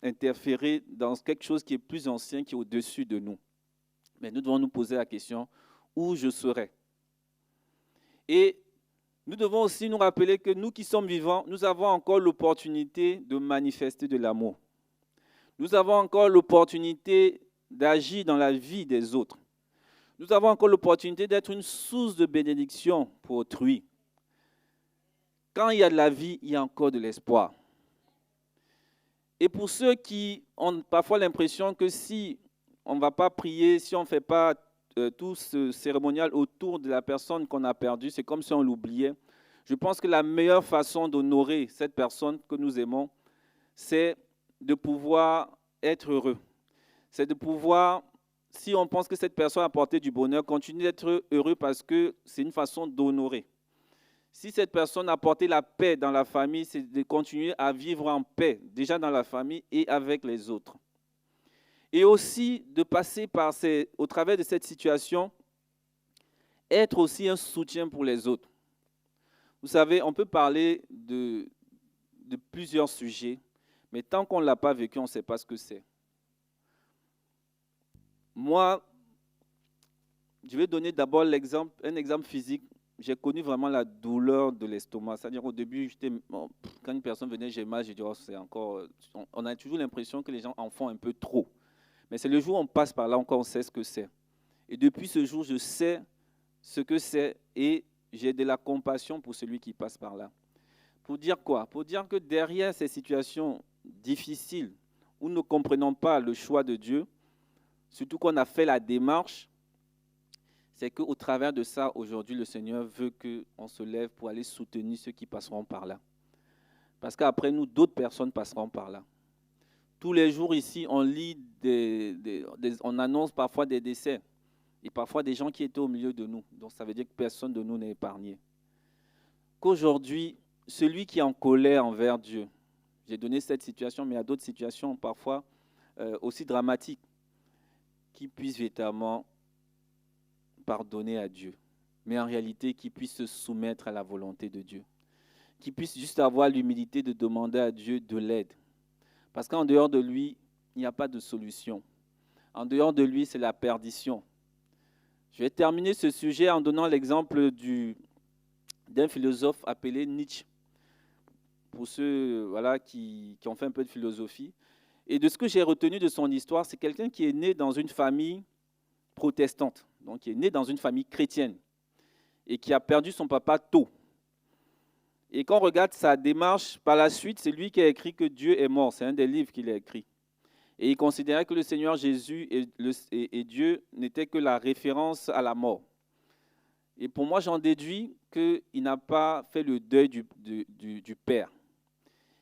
interférer dans quelque chose qui est plus ancien, qui est au-dessus de nous. Mais nous devons nous poser la question, où je serais? Et nous devons aussi nous rappeler que nous qui sommes vivants, nous avons encore l'opportunité de manifester de l'amour. Nous avons encore l'opportunité d'agir dans la vie des autres. Nous avons encore l'opportunité d'être une source de bénédiction pour autrui. Quand il y a de la vie, il y a encore de l'espoir. Et pour ceux qui ont parfois l'impression que si on ne va pas prier, si on ne fait pas tout ce cérémonial autour de la personne qu'on a perdue, c'est comme si on l'oubliait. Je pense que la meilleure façon d'honorer cette personne que nous aimons, c'est de pouvoir être heureux. C'est de pouvoir, si on pense que cette personne a apporté du bonheur, continuer d'être heureux parce que c'est une façon d'honorer. Si cette personne a apporté la paix dans la famille, c'est de continuer à vivre en paix, déjà dans la famille et avec les autres. Et aussi de passer au travers de cette situation, être aussi un soutien pour les autres. Vous savez, on peut parler de plusieurs sujets, mais tant qu'on ne l'a pas vécu, on ne sait pas ce que c'est. Moi, je vais donner d'abord un exemple physique. J'ai connu vraiment la douleur de l'estomac. C'est-à-dire au début, quand une personne venait, j'ai mal, j'ai dit, oh, c'est encore... On a toujours l'impression que les gens en font un peu trop. Mais c'est le jour où on passe par là, encore on sait ce que c'est. Et depuis ce jour, je sais ce que c'est et j'ai de la compassion pour celui qui passe par là. Pour dire quoi? Pour dire que derrière ces situations difficiles, où nous ne comprenons pas le choix de Dieu, surtout qu'on a fait la démarche, c'est qu'au travers de ça, aujourd'hui, le Seigneur veut qu'on se lève pour aller soutenir ceux qui passeront par là. Parce qu'après nous, d'autres personnes passeront par là. Tous les jours ici, on lit, on annonce parfois des décès. Et parfois des gens qui étaient au milieu de nous. Donc ça veut dire que personne de nous n'est épargné. Qu'aujourd'hui, celui qui est en colère envers Dieu, j'ai donné cette situation, mais il y a d'autres situations parfois aussi dramatiques, qui puisse véritablement pardonner à Dieu, mais en réalité qui puisse se soumettre à la volonté de Dieu, qui puisse juste avoir l'humilité de demander à Dieu de l'aide. Parce qu'en dehors de lui, il n'y a pas de solution. En dehors de lui, c'est la perdition. Je vais terminer ce sujet en donnant l'exemple d'un philosophe appelé Nietzsche, pour ceux qui ont fait un peu de philosophie. Et de ce que j'ai retenu de son histoire, c'est quelqu'un qui est né dans une famille protestante, donc qui est né dans une famille chrétienne, et qui a perdu son papa tôt. Et quand on regarde sa démarche, par la suite, c'est lui qui a écrit que Dieu est mort. C'est un des livres qu'il a écrit. Et il considérait que le Seigneur Jésus et Dieu n'étaient que la référence à la mort. Et pour moi, j'en déduis qu'il n'a pas fait le deuil du Père.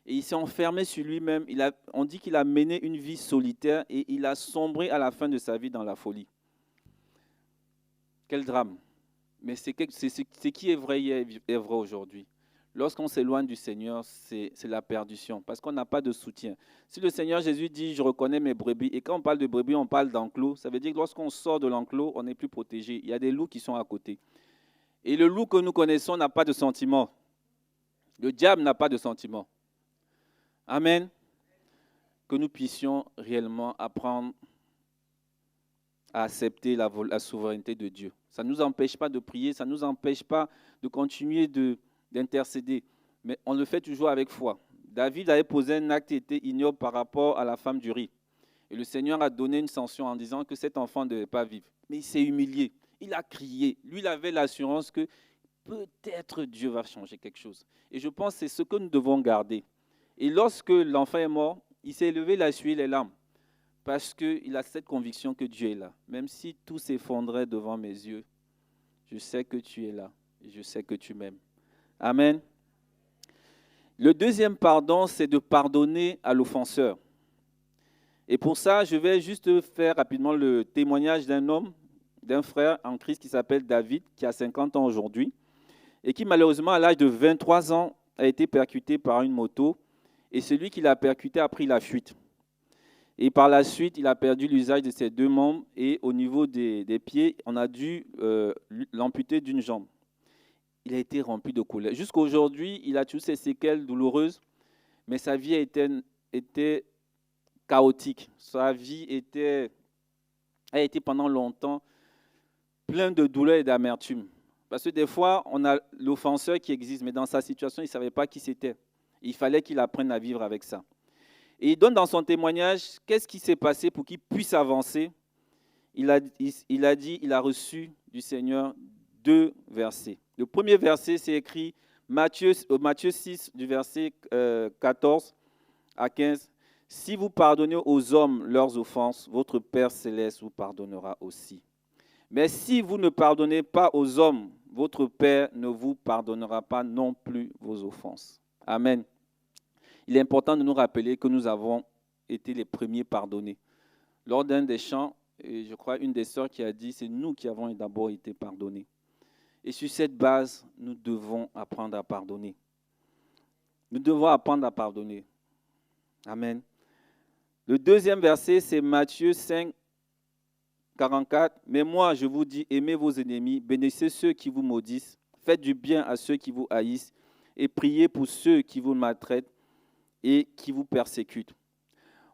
Et il s'est enfermé sur lui-même. On dit qu'il a mené une vie solitaire et il a sombré à la fin de sa vie dans la folie. Quel drame. Mais c'est ce qui est vrai hier est vrai aujourd'hui. Lorsqu'on s'éloigne du Seigneur, c'est la perdition, parce qu'on n'a pas de soutien. Si le Seigneur Jésus dit « je reconnais mes brebis », et quand on parle de brebis, on parle d'enclos, ça veut dire que lorsqu'on sort de l'enclos, on n'est plus protégé. Il y a des loups qui sont à côté. Et le loup que nous connaissons n'a pas de sentiment. Le diable n'a pas de sentiment. Amen. Que nous puissions réellement apprendre à accepter la souveraineté de Dieu. Ça ne nous empêche pas de prier, ça ne nous empêche pas de continuer d'intercéder, mais on le fait toujours avec foi. David avait posé un acte qui était ignoble par rapport à la femme d'Uri. Et le Seigneur a donné une sanction en disant que cet enfant ne devait pas vivre. Mais il s'est humilié, il a crié. Lui, il avait l'assurance que peut-être Dieu va changer quelque chose. Et je pense que c'est ce que nous devons garder. Et lorsque l'enfant est mort, il s'est levé, il a essuyé les larmes. Parce qu'il a cette conviction que Dieu est là. Même si tout s'effondrait devant mes yeux, je sais que tu es là. Et je sais que tu m'aimes. Amen. Le deuxième pardon, c'est de pardonner à l'offenseur. Et pour ça, je vais juste faire rapidement le témoignage d'un homme, d'un frère en Christ qui s'appelle David, qui a 50 ans aujourd'hui, et qui malheureusement, à l'âge de 23 ans, a été percuté par une moto. Et celui qui l'a percuté a pris la fuite. Et par la suite, il a perdu l'usage de ses deux membres et au niveau des pieds, on a dû l'amputer d'une jambe. Il a été rempli de colère. Jusqu'à aujourd'hui, il a toutes ces séquelles douloureuses, mais sa vie était chaotique. Sa vie a été pendant longtemps pleine de douleur et d'amertume. Parce que des fois, on a l'offenseur qui existe, mais dans sa situation, il ne savait pas qui c'était. Il fallait qu'il apprenne à vivre avec ça. Et il donne dans son témoignage qu'est-ce qui s'est passé pour qu'il puisse avancer. Il a dit, il a reçu du Seigneur 2 versets. Le premier verset, c'est écrit Matthieu 6, du verset 14 à 15. « Si vous pardonnez aux hommes leurs offenses, votre Père céleste vous pardonnera aussi. Mais si vous ne pardonnez pas aux hommes, votre Père ne vous pardonnera pas non plus vos offenses. » Amen. Il est important de nous rappeler que nous avons été les premiers pardonnés. Lors d'un des chants, et je crois une des sœurs qui a dit, c'est nous qui avons d'abord été pardonnés. Et sur cette base, nous devons apprendre à pardonner. Nous devons apprendre à pardonner. Amen. Le deuxième verset, c'est Matthieu 5, 44. « Mais moi, je vous dis, aimez vos ennemis, bénissez ceux qui vous maudissent, faites du bien à ceux qui vous haïssent, et priez pour ceux qui vous maltraitent et qui vous persécutent. »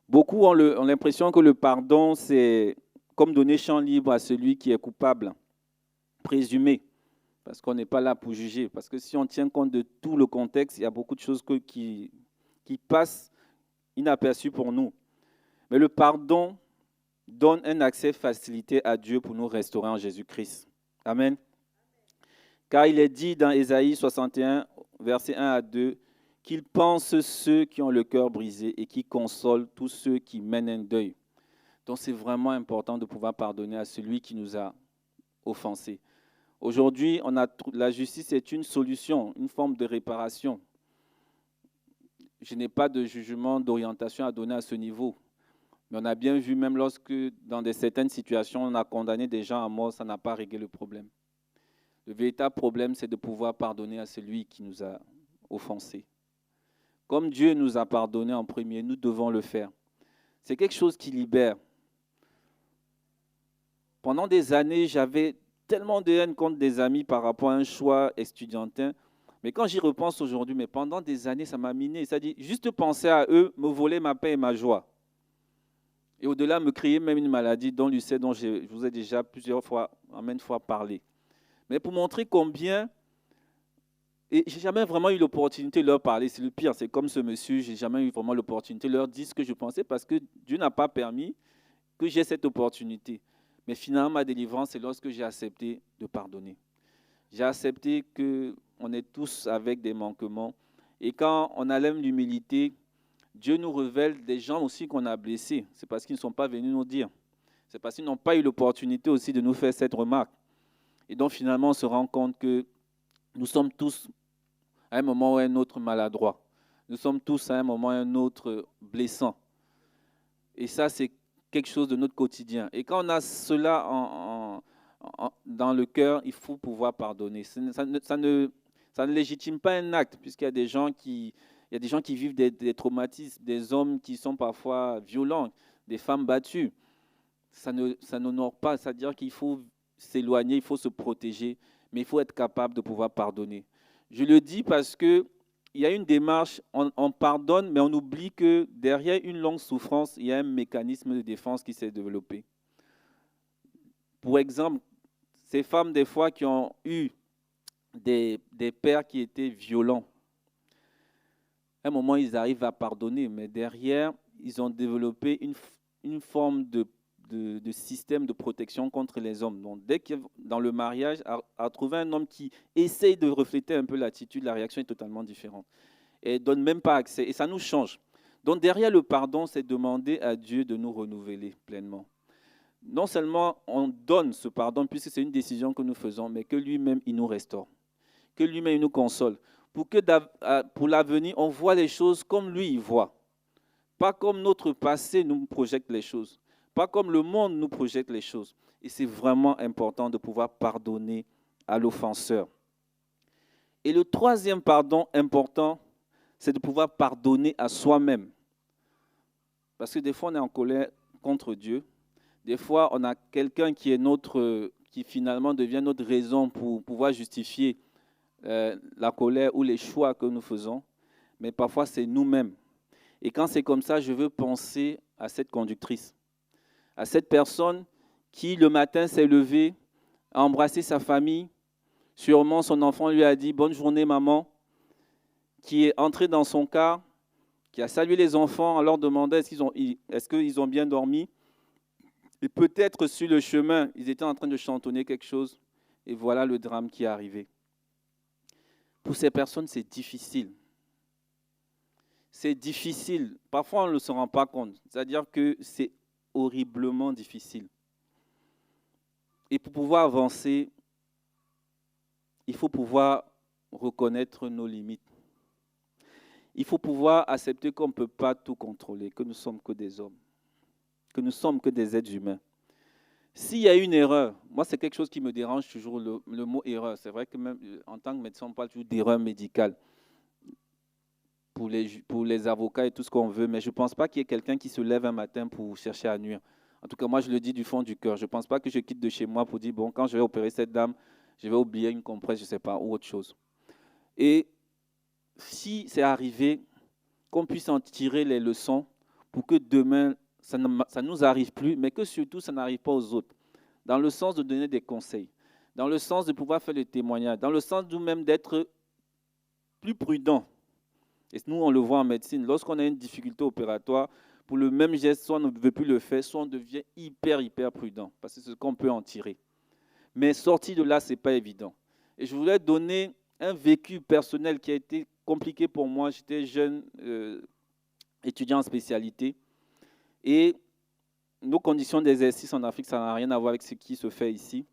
Beaucoup ont l'impression que le pardon, c'est comme donner champ libre à celui qui est coupable, présumé, parce qu'on n'est pas là pour juger. Parce que si on tient compte de tout le contexte, il y a beaucoup de choses qui passent inaperçues pour nous. Mais le pardon donne un accès facilité à Dieu pour nous restaurer en Jésus-Christ. Amen. Car il est dit dans Ésaïe 61, versets 1 à 2, qu'il pense ceux qui ont le cœur brisé et qui console tous ceux qui mènent un deuil. Donc c'est vraiment important de pouvoir pardonner à celui qui nous a offensés. Aujourd'hui, la justice est une solution, une forme de réparation. Je n'ai pas de jugement, d'orientation à donner à ce niveau. Mais on a bien vu, même lorsque dans certaines situations, on a condamné des gens à mort, ça n'a pas réglé le problème. Le véritable problème, c'est de pouvoir pardonner à celui qui nous a offensés. Comme Dieu nous a pardonné en premier, nous devons le faire. C'est quelque chose qui libère. Pendant des années, j'avais tellement de haine contre des amis par rapport à un choix estudiantin. Mais quand j'y repense aujourd'hui, mais pendant des années, ça m'a miné. C'est-à-dire, juste penser à eux me volait ma paix et ma joie. Et au-delà, me créer même une maladie dont je vous ai déjà plusieurs fois, en maintes fois parlé. Mais pour montrer combien, et je n'ai jamais vraiment eu l'opportunité de leur parler, c'est le pire, c'est comme ce monsieur, je n'ai jamais eu vraiment l'opportunité de leur dire ce que je pensais parce que Dieu n'a pas permis que j'ai cette opportunité. Mais finalement, ma délivrance, c'est lorsque j'ai accepté de pardonner. J'ai accepté qu'on est tous avec des manquements. Et quand on a l'humilité, Dieu nous révèle des gens aussi qu'on a blessés. C'est parce qu'ils ne sont pas venus nous dire. C'est parce qu'ils n'ont pas eu l'opportunité aussi de nous faire cette remarque. Et donc finalement, on se rend compte que nous sommes tous à un moment ou à un autre maladroits. Nous sommes tous à un moment ou à un autre blessants. Et ça, c'est quelque chose de notre quotidien. Et quand on a cela Dans le cœur, il faut pouvoir pardonner. Ça ne légitime pas un acte, puisqu'il y a des gens qui, il y a des gens qui vivent des traumatismes, des hommes qui sont parfois violents, des femmes battues. Ça n'honore pas, c'est-à-dire qu'il faut s'éloigner, il faut se protéger, mais il faut être capable de pouvoir pardonner. Je le dis parce que il y a une démarche, on pardonne, mais on oublie que derrière une longue souffrance, il y a un mécanisme de défense qui s'est développé. Pour exemple, ces femmes, des fois, qui ont eu des pères qui étaient violents, à un moment, ils arrivent à pardonner, mais derrière, ils ont développé une forme de système de protection contre les hommes. Donc, dès que dans le mariage, à trouver un homme qui essaye de refléter un peu l'attitude, la réaction est totalement différente. Et ne donne même pas accès. Et ça nous change. Donc, derrière le pardon, c'est demander à Dieu de nous renouveler pleinement. Non seulement on donne ce pardon, puisque c'est une décision que nous faisons, mais que lui-même, il nous restaure. Que lui-même, il nous console. Pour que pour l'avenir, on voit les choses comme lui, il voit. Pas comme notre passé nous projette les choses. Pas comme le monde nous projette les choses. Et c'est vraiment important de pouvoir pardonner à l'offenseur. Et le troisième pardon important, c'est de pouvoir pardonner à soi-même. Parce que des fois, on est en colère contre Dieu. Des fois, on a quelqu'un qui finalement devient notre raison pour pouvoir justifier la colère ou les choix que nous faisons. Mais parfois, c'est nous-mêmes. Et quand c'est comme ça, je veux penser à cette conductrice, à cette personne qui, le matin, s'est levée, a embrassé sa famille. Sûrement, son enfant lui a dit « Bonne journée, maman », qui est entré dans son car, qui a salué les enfants en leur demandant est-ce qu'ils ont bien dormi. Et peut-être sur le chemin, ils étaient en train de chantonner quelque chose. Et voilà le drame qui est arrivé. Pour ces personnes, c'est difficile. C'est difficile. Parfois, on ne se rend pas compte. C'est-à-dire que c'est horriblement difficile. Et pour pouvoir avancer, il faut pouvoir reconnaître nos limites. Il faut pouvoir accepter qu'on ne peut pas tout contrôler, que nous ne sommes que des hommes, que nous ne sommes que des êtres humains. S'il y a une erreur, moi c'est quelque chose qui me dérange toujours, le mot erreur. C'est vrai que même en tant que médecin, on parle toujours d'erreur médicale pour les avocats et tout ce qu'on veut, mais je ne pense pas qu'il y ait quelqu'un qui se lève un matin pour chercher à nuire. En tout cas, moi je le dis du fond du cœur. Je ne pense pas que je quitte de chez moi pour dire, bon, quand je vais opérer cette dame, je vais oublier une compresse, je ne sais pas, ou autre chose. Et si c'est arrivé, qu'on puisse en tirer les leçons pour que demain, ça ne nous arrive plus, mais que surtout, ça n'arrive pas aux autres. Dans le sens de donner des conseils, dans le sens de pouvoir faire le témoignage, dans le sens nous-mêmes d'être plus prudents. Et nous, on le voit en médecine, lorsqu'on a une difficulté opératoire, pour le même geste, soit on ne veut plus le faire, soit on devient hyper prudent, parce que c'est ce qu'on peut en tirer. Mais sortir de là, ce n'est pas évident. Et je voulais donner un vécu personnel qui a été compliqué pour moi. J'étais jeune étudiant en spécialité. Et nos conditions d'exercice en Afrique, ça n'a rien à voir avec ce qui se fait ici.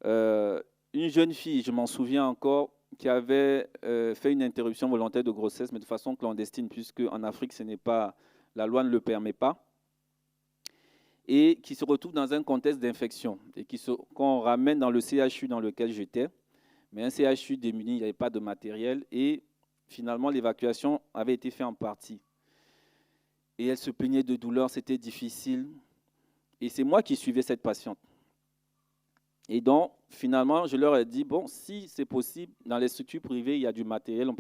Une jeune fille, je m'en souviens encore, qui avait fait une interruption volontaire de grossesse, mais de façon clandestine, puisque en Afrique, la loi ne le permet pas, et qui se retrouve dans un contexte d'infection, et qu'on ramène dans le CHU dans lequel j'étais, mais un CHU démuni, il n'y avait pas de matériel, et finalement, l'évacuation avait été faite en partie. Et elle se plaignait de douleur, c'était difficile, et c'est moi qui suivais cette patiente. Et donc, finalement, je leur ai dit, bon, si c'est possible, dans les structures privées, il y a du matériel, on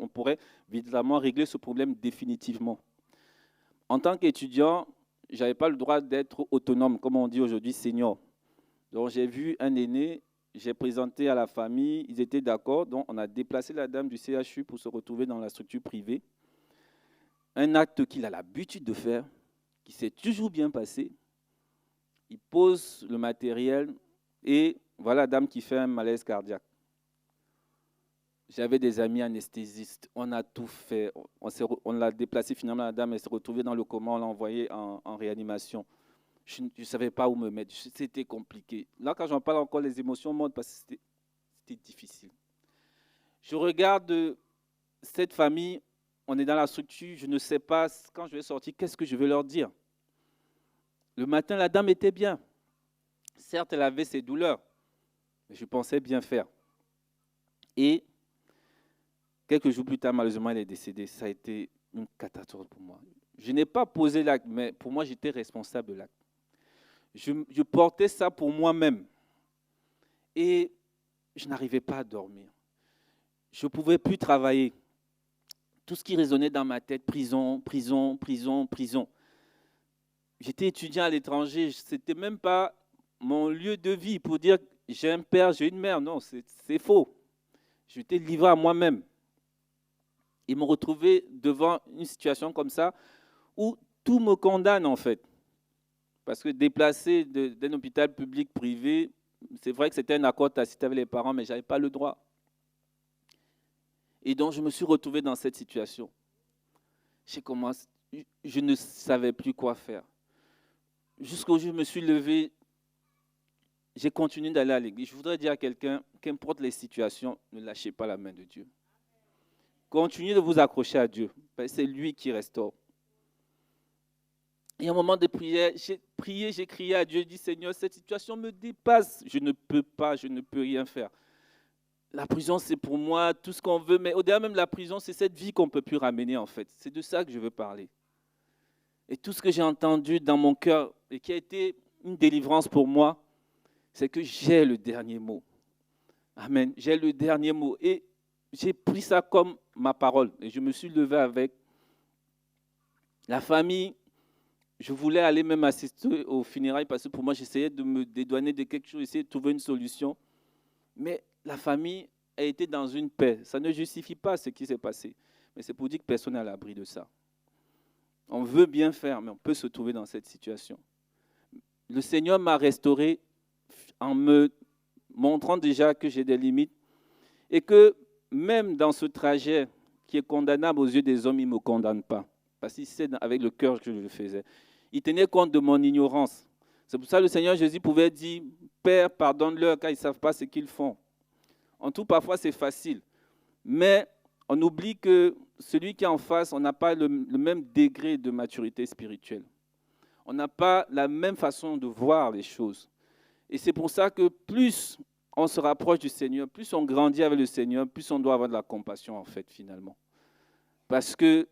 pourrait évidemment régler ce problème définitivement. En tant qu'étudiant, je n'avais pas le droit d'être autonome, comme on dit aujourd'hui, senior. Donc, j'ai vu un aîné, j'ai présenté à la famille, ils étaient d'accord, donc on a déplacé la dame du CHU pour se retrouver dans la structure privée. Un acte qu'il a l'habitude de faire, qui s'est toujours bien passé. Il pose le matériel et voilà la dame qui fait un malaise cardiaque. J'avais des amis anesthésistes, on a tout fait, on l'a déplacé finalement, la dame elle s'est retrouvée dans le coma, on l'a envoyée en réanimation. Je ne savais pas où me mettre, c'était compliqué. Là, quand j'en parle encore, les émotions montent parce que c'était difficile. Je regarde cette famille, on est dans la structure, je ne sais pas, quand je vais sortir, qu'est-ce que je vais leur dire? Le matin, la dame était bien. Certes, elle avait ses douleurs, mais je pensais bien faire. Et quelques jours plus tard, malheureusement, elle est décédée. Ça a été une catastrophe pour moi. Je n'ai pas posé l'acte, mais pour moi, j'étais responsable de l'acte. Je portais ça pour moi-même. Et je n'arrivais pas à dormir. Je ne pouvais plus travailler. Tout ce qui résonnait dans ma tête, prison, prison, prison, prison. J'étais étudiant à l'étranger. Ce n'était même pas mon lieu de vie pour dire j'ai un père, j'ai une mère. Non, c'est faux. J'étais livré à moi-même. Et me retrouver devant une situation comme ça où tout me condamne en fait. Parce que déplacer d'un hôpital public privé, c'est vrai que c'était un accord tacite avec les parents, mais je n'avais pas le droit. Et donc, je me suis retrouvé dans cette situation. Je ne savais plus quoi faire. Jusqu'au jour où je me suis levé, j'ai continué d'aller à l'église. Je voudrais dire à quelqu'un, qu'importe les situations, ne lâchez pas la main de Dieu. Continuez de vous accrocher à Dieu. C'est lui qui restaure. Et à un moment de prière, j'ai prié, j'ai crié à Dieu, j'ai dit, Seigneur, cette situation me dépasse. Je ne peux pas, je ne peux rien faire. La prison, c'est pour moi tout ce qu'on veut, mais au-delà même de la prison, c'est cette vie qu'on ne peut plus ramener en fait. C'est de ça que je veux parler. Et tout ce que j'ai entendu dans mon cœur et qui a été une délivrance pour moi, c'est que j'ai le dernier mot. Amen. J'ai le dernier mot. Et j'ai pris ça comme ma parole. Et je me suis levé avec la famille. Je voulais aller même assister aux funérailles parce que pour moi, j'essayais de me dédouaner de quelque chose, essayer de trouver une solution. Mais la famille a été dans une paix. Ça ne justifie pas ce qui s'est passé. Mais c'est pour dire que personne n'est à l'abri de ça. On veut bien faire, mais on peut se trouver dans cette situation. Le Seigneur m'a restauré en me montrant déjà que j'ai des limites et que même dans ce trajet qui est condamnable aux yeux des hommes, il ne me condamne pas. Parce que c'est avec le cœur que je le faisais. Il tenait compte de mon ignorance. C'est pour ça que le Seigneur Jésus pouvait dire, Père, pardonne-leur car ils ne savent pas ce qu'ils font. En tout, parfois, c'est facile. Mais on oublie que celui qui est en face, on n'a pas le même degré de maturité spirituelle. On n'a pas la même façon de voir les choses. Et c'est pour ça que plus on se rapproche du Seigneur, plus on grandit avec le Seigneur, plus on doit avoir de la compassion, en fait, finalement. Parce que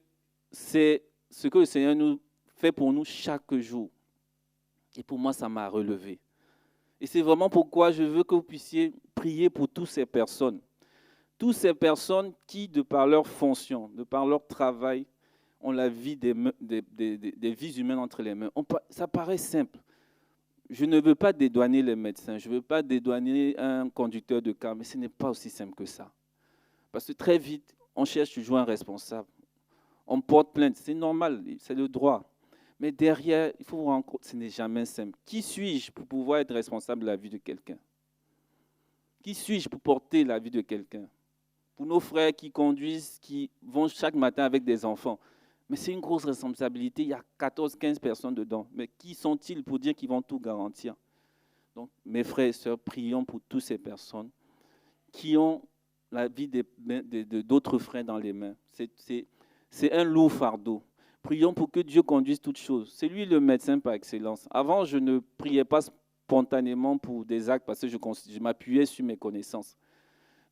c'est ce que le Seigneur nous fait pour nous chaque jour. Et pour moi, ça m'a relevé. Et c'est vraiment pourquoi je veux que vous puissiez prier pour toutes ces personnes. Toutes ces personnes qui, de par leur fonction, de par leur travail, ont la vie des vies humaines entre les mains. Ça paraît simple. Je ne veux pas dédouaner les médecins, je ne veux pas dédouaner un conducteur de car, mais ce n'est pas aussi simple que ça. Parce que très vite, on cherche toujours un responsable. On porte plainte, c'est normal, c'est le droit. Mais derrière, il faut vous rendre compte, ce n'est jamais simple. Qui suis-je pour pouvoir être responsable de la vie de quelqu'un? Qui suis-je pour porter la vie de quelqu'un? Pour nos frères qui conduisent, qui vont chaque matin avec des enfants. Mais c'est une grosse responsabilité, il y a 14-15 personnes dedans. Mais qui sont-ils pour dire qu'ils vont tout garantir? Donc, mes frères et sœurs, prions pour toutes ces personnes qui ont la vie d'autres frères dans les mains. C'est un lourd fardeau. Prions pour que Dieu conduise toutes choses. C'est lui le médecin par excellence. Avant, je ne priais pas spontanément pour des actes parce que je m'appuyais sur mes connaissances.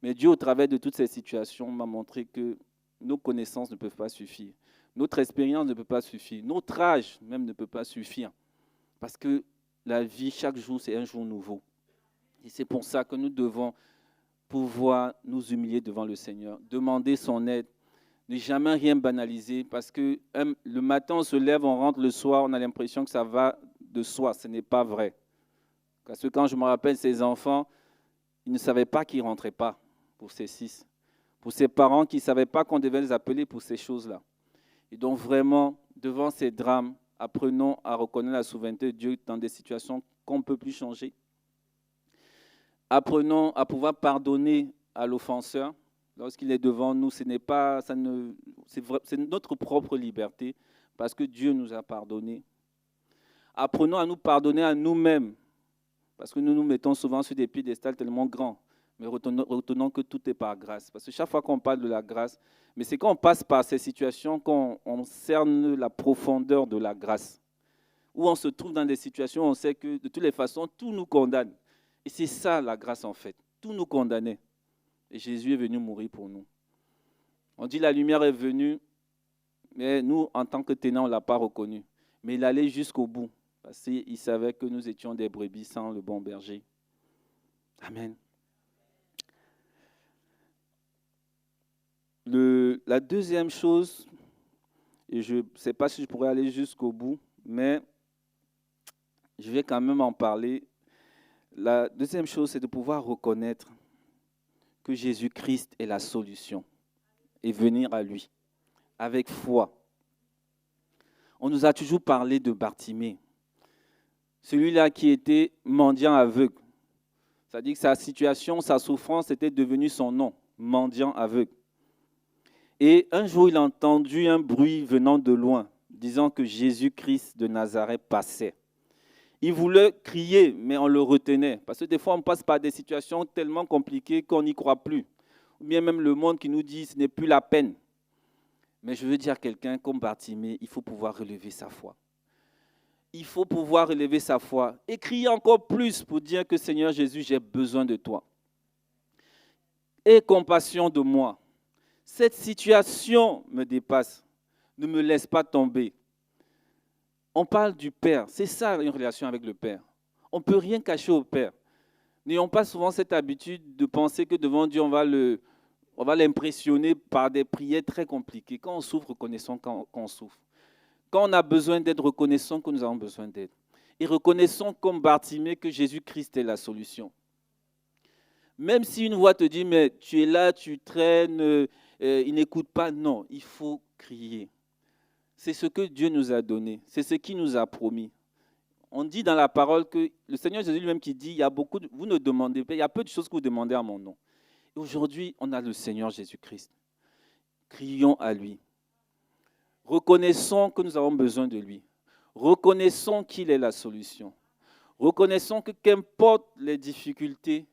Mais Dieu, au travers de toutes ces situations, m'a montré que nos connaissances ne peuvent pas suffire. Notre expérience ne peut pas suffire. Notre âge même ne peut pas suffire. Parce que la vie, chaque jour, c'est un jour nouveau. Et c'est pour ça que nous devons pouvoir nous humilier devant le Seigneur, demander son aide, ne jamais rien banaliser, parce que le matin, on se lève, on rentre le soir, on a l'impression que ça va de soi. Ce n'est pas vrai. Parce que quand je me rappelle ces enfants, ils ne savaient pas qu'ils ne rentraient pas pour ces 6. Pour ces parents qui ne savaient pas qu'on devait les appeler pour ces choses-là. Et donc vraiment, devant ces drames, apprenons à reconnaître la souveraineté de Dieu dans des situations qu'on ne peut plus changer. Apprenons à pouvoir pardonner à l'offenseur. Lorsqu'il est devant nous, c'est notre propre liberté parce que Dieu nous a pardonné. Apprenons à nous pardonner à nous-mêmes parce que nous nous mettons souvent sur des piédestals tellement grands. Mais retenons que tout est par grâce. Parce que chaque fois qu'on parle de la grâce, mais c'est quand on passe par ces situations qu'on cerne la profondeur de la grâce. où on se trouve dans des situations où on sait que de toutes les façons, tout nous condamne. Et c'est ça la grâce en fait. Tout nous condamnait. Et Jésus est venu mourir pour nous. On dit la lumière est venue, mais nous, en tant que ténors, on ne l'a pas reconnu. Mais il allait jusqu'au bout, parce qu'il savait que nous étions des brebis sans le bon berger. Amen. La deuxième chose, et je ne sais pas si je pourrais aller jusqu'au bout, mais je vais quand même en parler. La deuxième chose, c'est de pouvoir reconnaître que Jésus-Christ est la solution et venir à lui avec foi. On nous a toujours parlé de Bartimée, celui-là qui était mendiant aveugle. C'est-à-dire que sa situation, sa souffrance était devenue son nom, mendiant aveugle. Et un jour, il a entendu un bruit venant de loin, disant que Jésus-Christ de Nazareth passait. Il voulait crier, mais on le retenait. Parce que des fois, on passe par des situations tellement compliquées qu'on n'y croit plus. Ou bien même le monde qui nous dit que ce n'est plus la peine. Mais je veux dire à quelqu'un comme Bartimée, il faut pouvoir relever sa foi. Il faut pouvoir relever sa foi et crier encore plus pour dire que Seigneur Jésus, j'ai besoin de toi. Aie compassion de moi. Cette situation me dépasse. Ne me laisse pas tomber. On parle du Père. C'est ça une relation avec le Père. On ne peut rien cacher au Père. N'ayons pas souvent cette habitude de penser que devant Dieu, on va l'impressionner par des prières très compliquées. Quand on souffre, reconnaissons qu'on souffre. Quand on a besoin d'aide, reconnaissons que nous avons besoin d'aide. Et reconnaissons comme Bartimée que Jésus-Christ est la solution. Même si une voix te dit, mais tu es là, tu traînes, il n'écoute pas. Non, il faut crier. C'est ce que Dieu nous a donné. C'est ce qu'il nous a promis. On dit dans la parole que le Seigneur Jésus lui-même qui dit, vous ne demandez pas, il y a peu de choses que vous demandez à mon nom. Et aujourd'hui, on a le Seigneur Jésus-Christ. Crions à lui. Reconnaissons que nous avons besoin de lui. Reconnaissons qu'il est la solution. Reconnaissons que qu'importe les difficultés,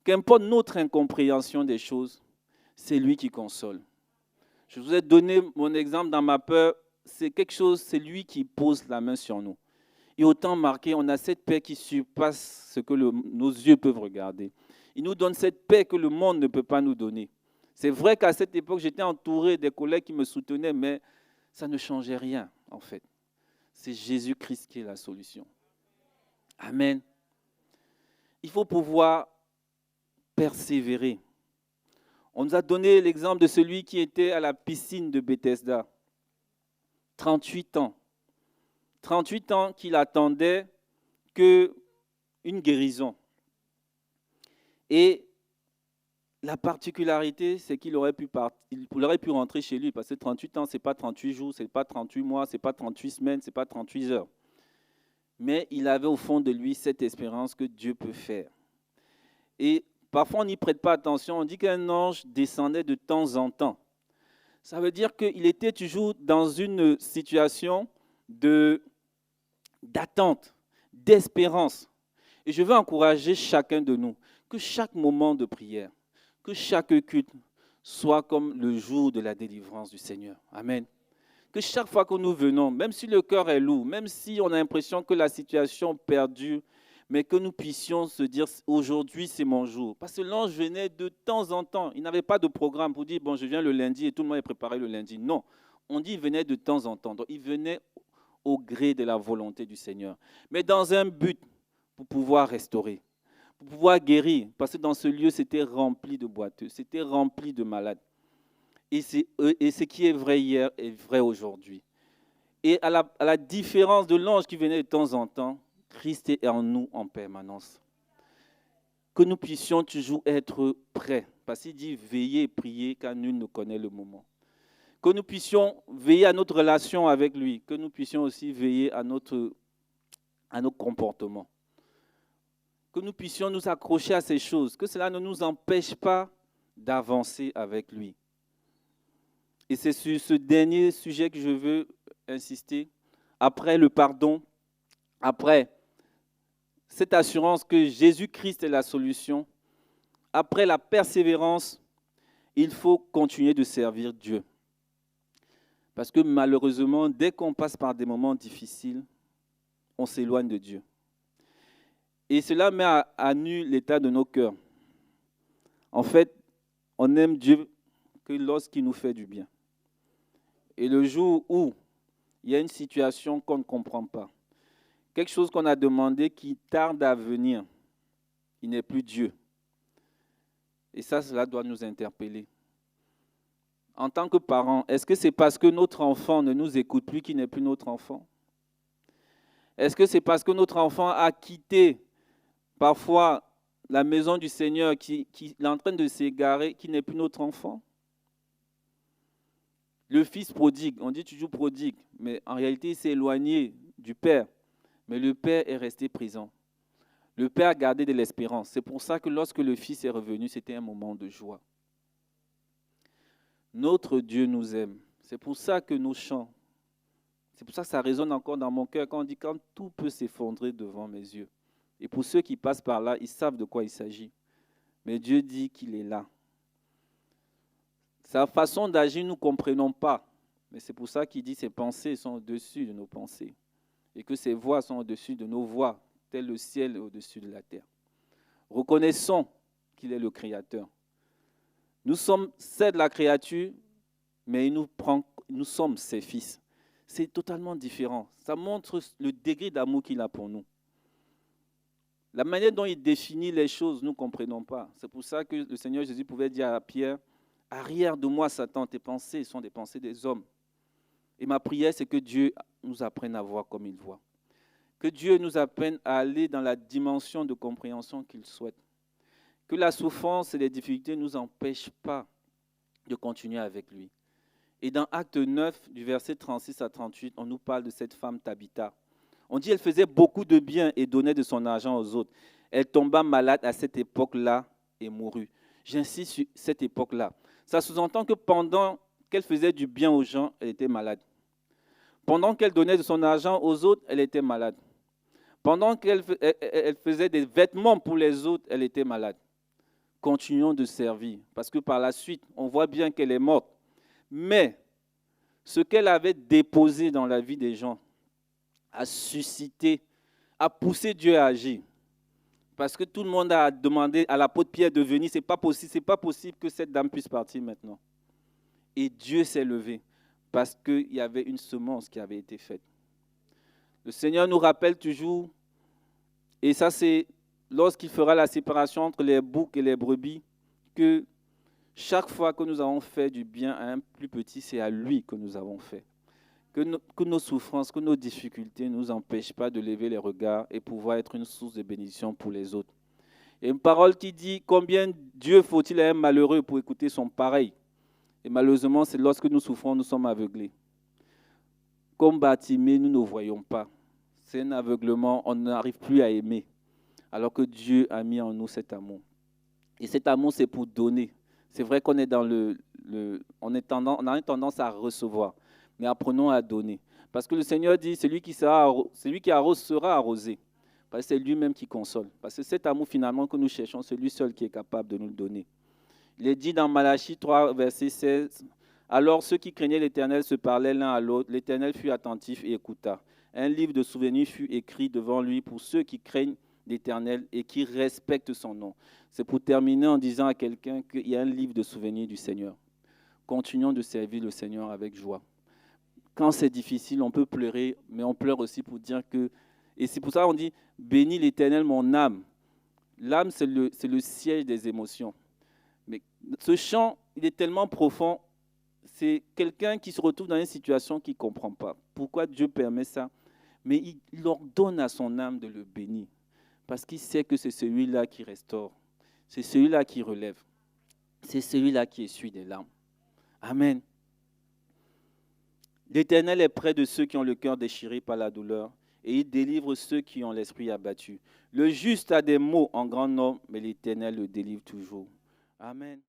qu'importe notre incompréhension des choses, c'est lui qui console. Je vous ai donné mon exemple dans ma peur. C'est quelque chose, c'est lui qui pose la main sur nous. Et autant marqué, on a cette paix qui surpasse ce que nos yeux peuvent regarder. Il nous donne cette paix que le monde ne peut pas nous donner. C'est vrai qu'à cette époque, j'étais entouré des collègues qui me soutenaient, mais ça ne changeait rien, en fait. C'est Jésus-Christ qui est la solution. Amen. Il faut pouvoir persévérer. On nous a donné l'exemple de celui qui était à la piscine de Bethesda. 38 ans. 38 ans qu'il attendait une guérison. Et la particularité, c'est qu'il aurait pu rentrer chez lui, parce que 38 ans, ce n'est pas 38 jours, ce n'est pas 38 mois, ce n'est pas 38 semaines, ce n'est pas 38 heures. Mais il avait au fond de lui cette espérance que Dieu peut faire. Et parfois, on n'y prête pas attention. On dit qu'un ange descendait de temps en temps. Ça veut dire qu'il était toujours dans une situation d'attente, d'espérance. Et je veux encourager chacun de nous, que chaque moment de prière, que chaque culte soit comme le jour de la délivrance du Seigneur. Amen. Que chaque fois que nous venons, même si le cœur est lourd, même si on a l'impression que la situation perdure, mais que nous puissions se dire aujourd'hui c'est mon jour. Parce que l'ange venait de temps en temps. Il n'avait pas de programme pour dire bon je viens le lundi et tout le monde est préparé le lundi. Non, on dit il venait de temps en temps. Donc il venait au gré de la volonté du Seigneur. Mais dans un but pour pouvoir restaurer, pour pouvoir guérir. Parce que dans ce lieu c'était rempli de boiteux, c'était rempli de malades. Et ce qui est vrai hier est vrai aujourd'hui. Et à la différence de l'ange qui venait de temps en temps, Christ est en nous en permanence. Que nous puissions toujours être prêts. Parce qu'il dit veillez et priez car nul ne connaît le moment. Que nous puissions veiller à notre relation avec lui. Que nous puissions aussi veiller à nos comportements. Que nous puissions nous accrocher à ces choses. Que cela ne nous empêche pas d'avancer avec lui. Et c'est sur ce dernier sujet que je veux insister. Après le pardon, après cette assurance que Jésus-Christ est la solution, après la persévérance, il faut continuer de servir Dieu. Parce que malheureusement, dès qu'on passe par des moments difficiles, on s'éloigne de Dieu. Et cela met à nu l'état de nos cœurs. En fait, on aime Dieu que lorsqu'il nous fait du bien. Et le jour où il y a une situation qu'on ne comprend pas, quelque chose qu'on a demandé qui tarde à venir, il n'est plus Dieu. Et ça, cela doit nous interpeller. En tant que parents, est-ce que c'est parce que notre enfant ne nous écoute plus qu'il n'est plus notre enfant? Est-ce que c'est parce que notre enfant a quitté parfois la maison du Seigneur, qui est en train de s'égarer, qui n'est plus notre enfant? Le fils prodigue, on dit toujours prodigue, mais en réalité, il s'est éloigné du Père. Mais le Père est resté présent. Le Père a gardé de l'espérance. C'est pour ça que lorsque le Fils est revenu, c'était un moment de joie. Notre Dieu nous aime. C'est pour ça que nos chants, c'est pour ça que ça résonne encore dans mon cœur quand on dit quand tout peut s'effondrer devant mes yeux. Et pour ceux qui passent par là, ils savent de quoi il s'agit. Mais Dieu dit qu'il est là. Sa façon d'agir, nous ne comprenons pas. Mais c'est pour ça qu'il dit que ses pensées sont au-dessus de nos pensées. Et que ses voies sont au-dessus de nos voies, tel le ciel est au-dessus de la terre. Reconnaissons qu'il est le Créateur. Nous sommes certes la créature, mais nous sommes ses fils. C'est totalement différent. Ça montre le degré d'amour qu'il a pour nous. La manière dont il définit les choses, nous ne comprenons pas. C'est pour ça que le Seigneur Jésus pouvait dire à Pierre, « Arrière de moi, Satan, tes pensées sont des pensées des hommes. » Et ma prière, c'est que Dieu nous apprenne à voir comme il voit. Que Dieu nous apprenne à aller dans la dimension de compréhension qu'il souhaite. Que la souffrance et les difficultés ne nous empêchent pas de continuer avec lui. Et dans Acte 9, du verset 36 à 38, on nous parle de cette femme Tabitha. On dit qu'elle faisait beaucoup de bien et donnait de son argent aux autres. Elle tomba malade à cette époque-là et mourut. J'insiste sur cette époque-là. Ça sous-entend que pendant qu'elle faisait du bien aux gens, elle était malade. Pendant qu'elle donnait de son argent aux autres, elle était malade. Pendant qu'elle faisait des vêtements pour les autres, elle était malade. Continuons de servir, parce que par la suite, on voit bien qu'elle est morte. Mais ce qu'elle avait déposé dans la vie des gens a suscité, a poussé Dieu à agir. Parce que tout le monde a demandé à l'apôtre Pierre de venir. Ce n'est pas possible que cette dame puisse partir maintenant. Et Dieu s'est levé parce qu'il y avait une semence qui avait été faite. Le Seigneur nous rappelle toujours, et ça c'est lorsqu'il fera la séparation entre les boucs et les brebis, que chaque fois que nous avons fait du bien à un plus petit, c'est à lui que nous avons fait. Que nos souffrances, que nos difficultés ne nous empêchent pas de lever les regards et pouvoir être une source de bénédiction pour les autres. Et une parole qui dit combien Dieu faut-il à un malheureux pour écouter son pareil. Et malheureusement, c'est lorsque nous souffrons, nous sommes aveuglés. Comme Bartimée, nous ne voyons pas. C'est un aveuglement, on n'arrive plus à aimer. Alors que Dieu a mis en nous cet amour. Et cet amour, c'est pour donner. C'est vrai qu'on est dans on a une tendance à recevoir. Mais apprenons à donner. Parce que le Seigneur dit, celui qui arrose sera arrosé. Parce que c'est lui-même qui console. Parce que cet amour finalement que nous cherchons, c'est lui seul qui est capable de nous le donner. Il est dit dans Malachie 3, verset 16, « Alors ceux qui craignaient l'Éternel se parlaient l'un à l'autre. L'Éternel fut attentif et écouta. Un livre de souvenirs fut écrit devant lui pour ceux qui craignent l'Éternel et qui respectent son nom. » C'est pour terminer en disant à quelqu'un qu'il y a un livre de souvenirs du Seigneur. Continuons de servir le Seigneur avec joie. Quand c'est difficile, on peut pleurer, mais on pleure aussi pour dire que... Et c'est pour ça qu'on dit « Bénis l'Éternel, mon âme ». L'âme, c'est le siège des émotions. Mais ce chant, il est tellement profond. C'est quelqu'un qui se retrouve dans une situation qu'il ne comprend pas. Pourquoi Dieu permet ça? Mais il ordonne à son âme de le bénir. Parce qu'il sait que c'est celui-là qui restaure. C'est celui-là qui relève. C'est celui-là qui essuie des larmes. Amen. L'Éternel est près de ceux qui ont le cœur déchiré par la douleur et il délivre ceux qui ont l'esprit abattu. Le juste a des maux en grand nombre, mais l'Éternel le délivre toujours. Amen.